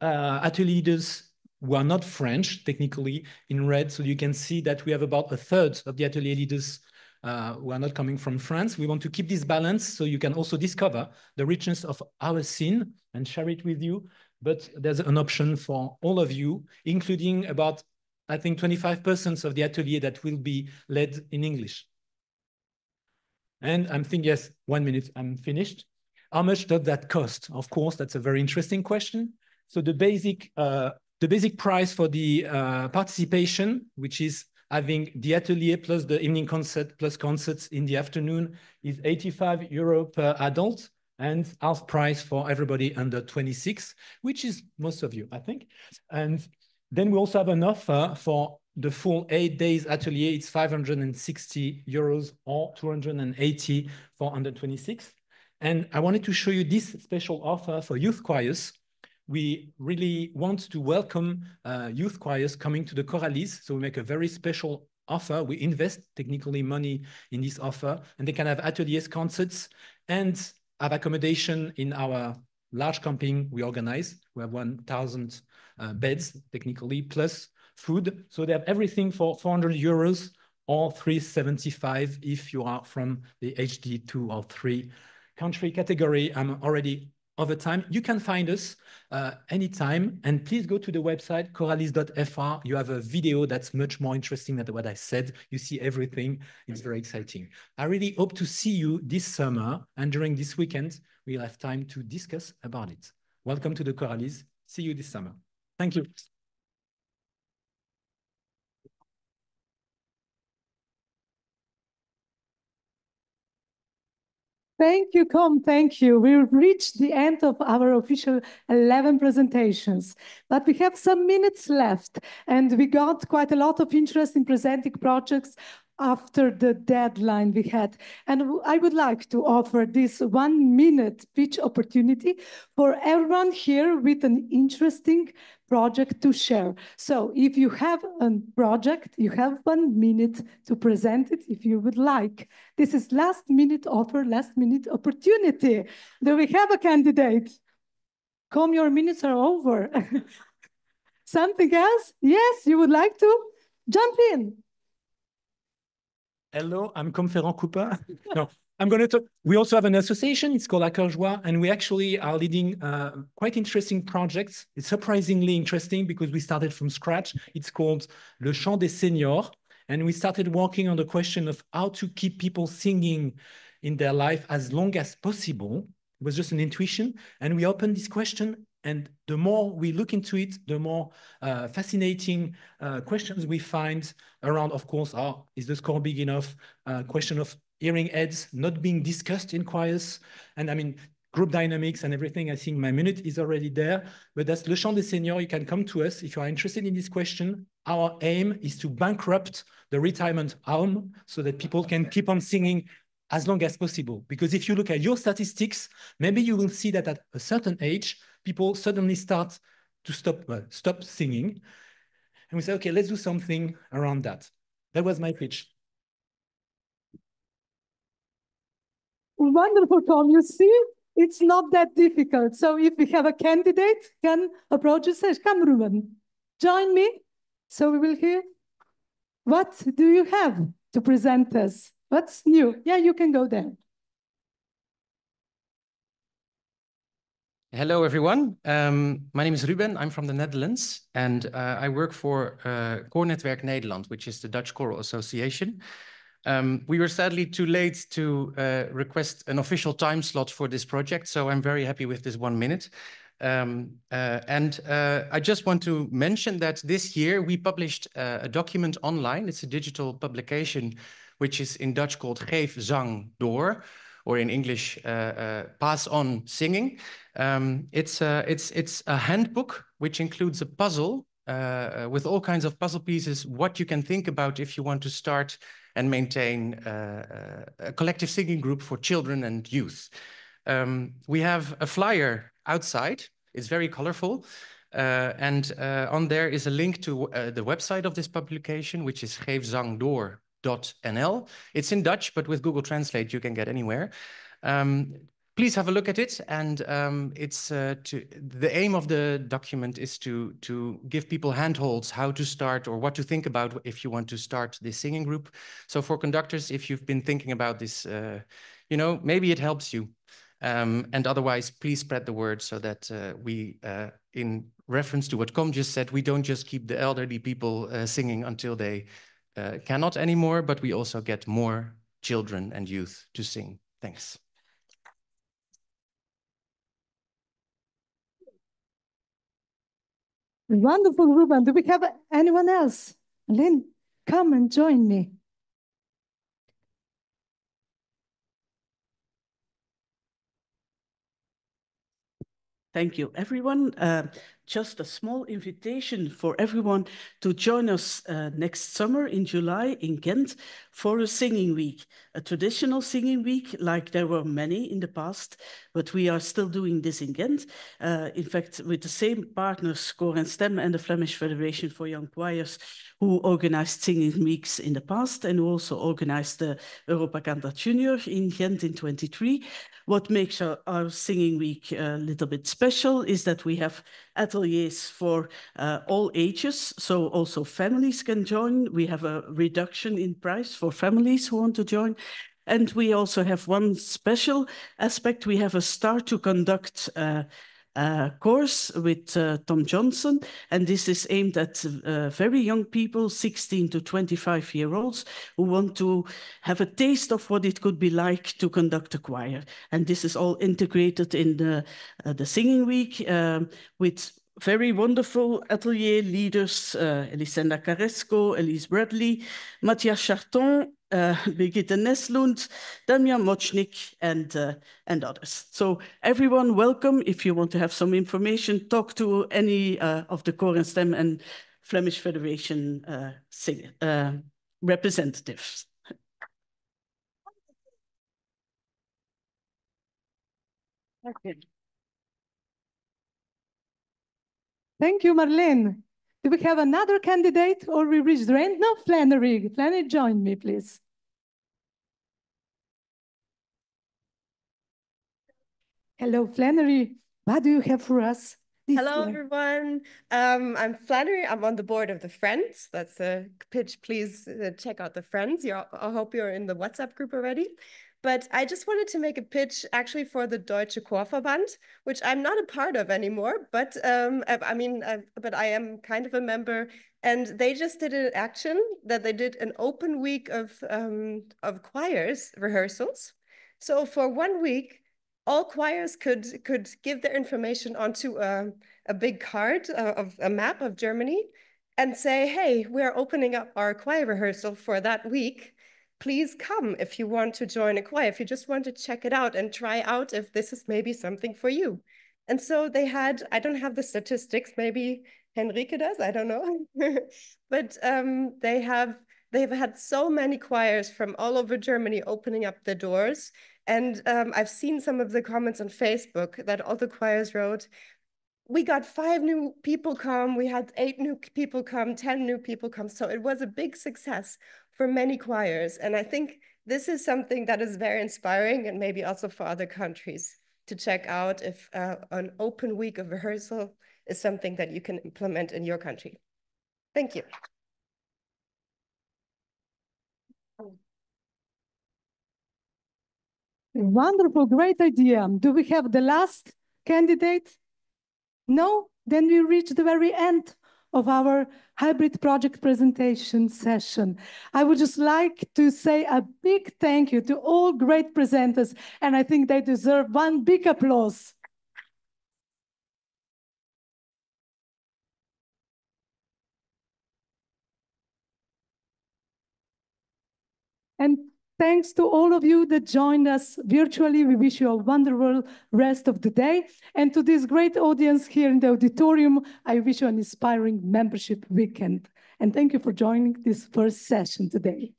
atelier leaders who are not French, technically, in red. So you can see that we have about 1/3 of the atelier leaders who are not coming from France. We want to keep this balance so you can also discover the richness of our scene and share it with you. But there's an option for all of you, including about, I think, 25% of the atelier that will be led in English. And I'm thinking, yes, 1 minute, I'm finished. How much does that cost? Of course, that's a very interesting question. So the basic price for the participation, which is having the atelier plus the evening concert plus concerts in the afternoon, is €85 per adult, and half price for everybody under 26, which is most of you, I think. And then we also have an offer for the full 8 days atelier. It's €560 or 280 for under 26. And I wanted to show you this special offer for youth choirs. We really want to welcome youth choirs coming to the Choralis. So we make a very special offer. We invest technically money in this offer, and they can have ateliers, concerts, and have accommodation in our large camping we organize. We have 1,000 beds technically, plus food. So they have everything for €400 or 375 if you are from the HD 2 or 3 country category. I'm already over time. You can find us anytime, and please go to the website choralis.fr. You have a video that's much more interesting than what I said. You see everything. It's very exciting. I really hope to see you this summer, and during this weekend, we'll have time to discuss about it. Welcome to the Choralis. See you this summer. Thank you. Thank you, Com. Thank you. We've reached the end of our official 11 presentations, but we have some minutes left, and we got quite a lot of interest in presenting projects after the deadline we had. And I would like to offer this 1 minute pitch opportunity for everyone here with an interesting project to share. So if you have a project, you have 1 minute to present it if you would like. This is last minute offer, last minute opportunity. Do we have a candidate? Come, your minutes are over. Something else? Yes, you would like to? Jump in. Hello, I'm Conférant Cooper. No, I'm going to talk. We also have an association. It's called Accord Joie, and we actually are leading quite interesting projects. It's surprisingly interesting because we started from scratch. It's called Le Chant des Seniors, and we started working on the question of how to keep people singing in their life as long as possible. It was just an intuition, and we opened this question. And the more we look into it, the more fascinating questions we find around, of course, is the score big enough? Question of hearing aids not being discussed in choirs. And I mean, group dynamics and everything. I think my minute is already there, but that's Le Chant des Seniors. You can come to us if you are interested in this question. Our aim is to bankrupt the retirement home so that people can keep on singing as long as possible. Because if you look at your statistics, maybe you will see that at a certain age, people suddenly start to stop singing. And we say, okay, let's do something around that. That was my pitch. Wonderful, Tom. You see, it's not that difficult. So if we have a candidate, can approach the stage. Come, Ruben, join me. So we will hear. What do you have to present us? What's new? Yeah, you can go there. Hello, everyone. My name is Ruben. I'm from the Netherlands, and I work for Koornetwerk Nederland, which is the Dutch Choral Association. We were sadly too late to request an official time slot for this project, so I'm very happy with this 1 minute. I just want to mention that this year we published a document online. It's a digital publication, which is in Dutch called Geef Zang Door, or in English, Pass On Singing. It's a handbook which includes a puzzle with all kinds of puzzle pieces, what you can think about if you want to start and maintain a collective singing group for children and youth. We have a flyer outside. It's very colorful. On there is a link to the website of this publication, which is geefzangdoor.nl. It's in Dutch, but with Google Translate, you can get anywhere. Please have a look at it. And the aim of the document is to give people handholds how to start or what to think about if you want to start this singing group. So for conductors, if you've been thinking about this, maybe it helps you. And otherwise, please spread the word so that we, in reference to what Com just said, we don't just keep the elderly people singing until they cannot anymore, but we also get more children and youth to sing. Thanks. Wonderful, Ruben. Do we have anyone else? Lynn, come and join me. Thank you, everyone. Just a small invitation for everyone to join us next summer in July in Ghent for a singing week, a traditional singing week like there were many in the past, but we are still doing this in Ghent. In fact, with the same partners, Koor en Stem and the Flemish Federation for Young Choirs, who organized singing weeks in the past and who also organized the Europa Canta Junior in Ghent in 23. What makes our singing week a little bit special is that we have ateliers for all ages, so also families can join. We have a reduction in price for families who want to join. And we also have one special aspect. We have a Start to Conduct course with Tom Johnson, and this is aimed at very young people, 16 to 25-year-olds, who want to have a taste of what it could be like to conduct a choir. And this is all integrated in the singing week with very wonderful atelier leaders, Elisenda Caresco, Elise Bradley, Matthias Charton, Brigitte Neslund, Damian Mochnik, and others. So everyone, welcome. If you want to have some information, talk to any of the Koor en Stem and Flemish Federation representatives. Okay. Thank you, Marlene. Do we have another candidate or we reached the end? No, Flannery. Flannery, join me, please. Hello, Flannery. What do you have for us? Hello, everyone. I'm Flannery. I'm on the board of the Friends. That's a pitch. Please check out the Friends. I hope you're in the WhatsApp group already. But I just wanted to make a pitch actually for the Deutsche Chorverband, which I'm not a part of anymore, but but I am kind of a member. And they just did an action that they did an open week of choirs rehearsals. So for 1 week, all choirs could give their information onto a big card of a map of Germany and say, hey, we're opening up our choir rehearsal for that week. Please come if you want to join a choir, if you just want to check it out and try out if this is maybe something for you. And so they had, I don't have the statistics, maybe Henrike does, I don't know. But they've had so many choirs from all over Germany opening up the doors. And I've seen some of the comments on Facebook that all the choirs wrote, we got 5 new people come, we had 8 new people come, 10 new people come. So it was a big success for many choirs. And I think this is something that is very inspiring and maybe also for other countries to check out if an open week of rehearsal is something that you can implement in your country. Thank you. Wonderful, great idea. Do we have the last candidate? No? Then we reach the very end of our hybrid project presentation session. I would just like to say a big thank you to all great presenters, and I think they deserve one big applause. And thanks to all of you that joined us virtually. We wish you a wonderful rest of the day. And to this great audience here in the auditorium, I wish you an inspiring membership weekend. And thank you for joining this first session today.